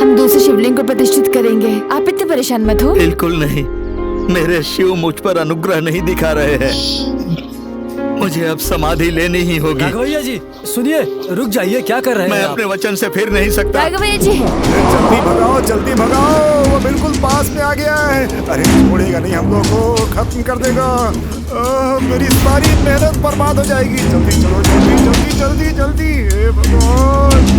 हम दूसरे शिवलिंग को प्रतिष्ठित करेंगे, आप इतने परेशान मत हो। बिल्कुल नहीं, मेरे शिव मुझ पर अनुग्रह नहीं दिखा रहे हैं। मुझे अब समाधि लेनी ही होगी। राघवैया जी सुनिए, रुक जाइए, क्या कर रहे हैं मैं आप? अपने वचन से फिर नहीं सकता। राघवैया जी, जल्दी भगाओ, जल्दी भगाओ, वो बिल्कुल पास में आ गया है। अरे छोड़ेगा नहीं, हम लोग को खत्म कर देगा। मेरी सारी मेहनत बर्बाद हो जाएगी। जल्दी चलो, जल्दी जल्दी जल्दी जल्दी। हे भगवान,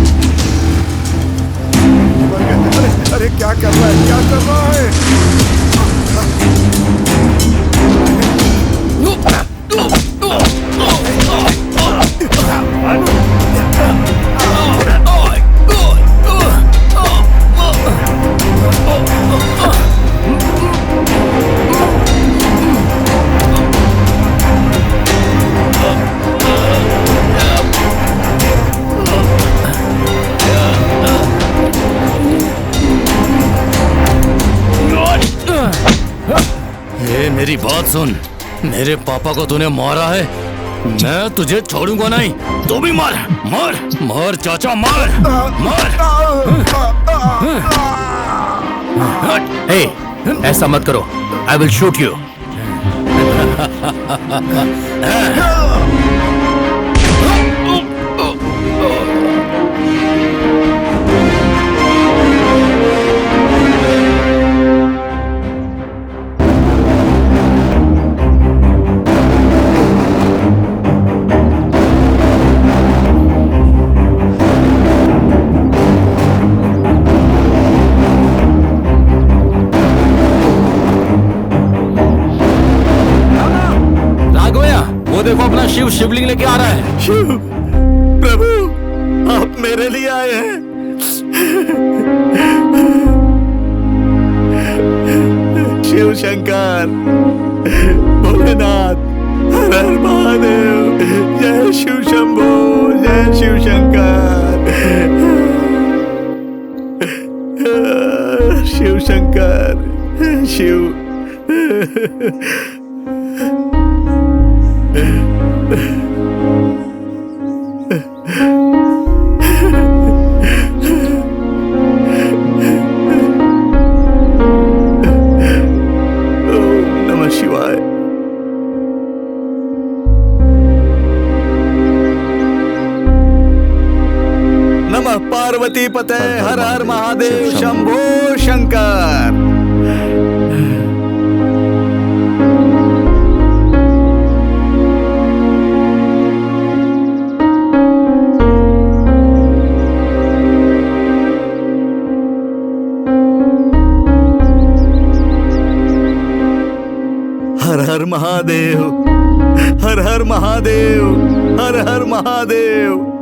अरे अरे क्या कर रहा है, क्या कर रहा है? मेरी बात सुन, मेरे पापा को तूने मारा है, मैं तुझे छोड़ूंगा नहीं। तू भी मार, मार, मार चाचा, मार, मार। हे, ऐसा मत करो, आई विल शूट यू। देखो, अपना शिव शिवलिंग लेके आ रहा है। शिव प्रभु, आप मेरे लिए आए हैं। शिव शंकर, भोलेनाथ, हर हर महादेव, जय शिव शंभो, जय शिव शंकर, शिव शंकर, शिव। ओम नमः शिवाय। नमः पार्वती पते, हर हर महादेव, शंभो शंकर। हर हर महादेव, हर हर महादेव, हर हर महादेव।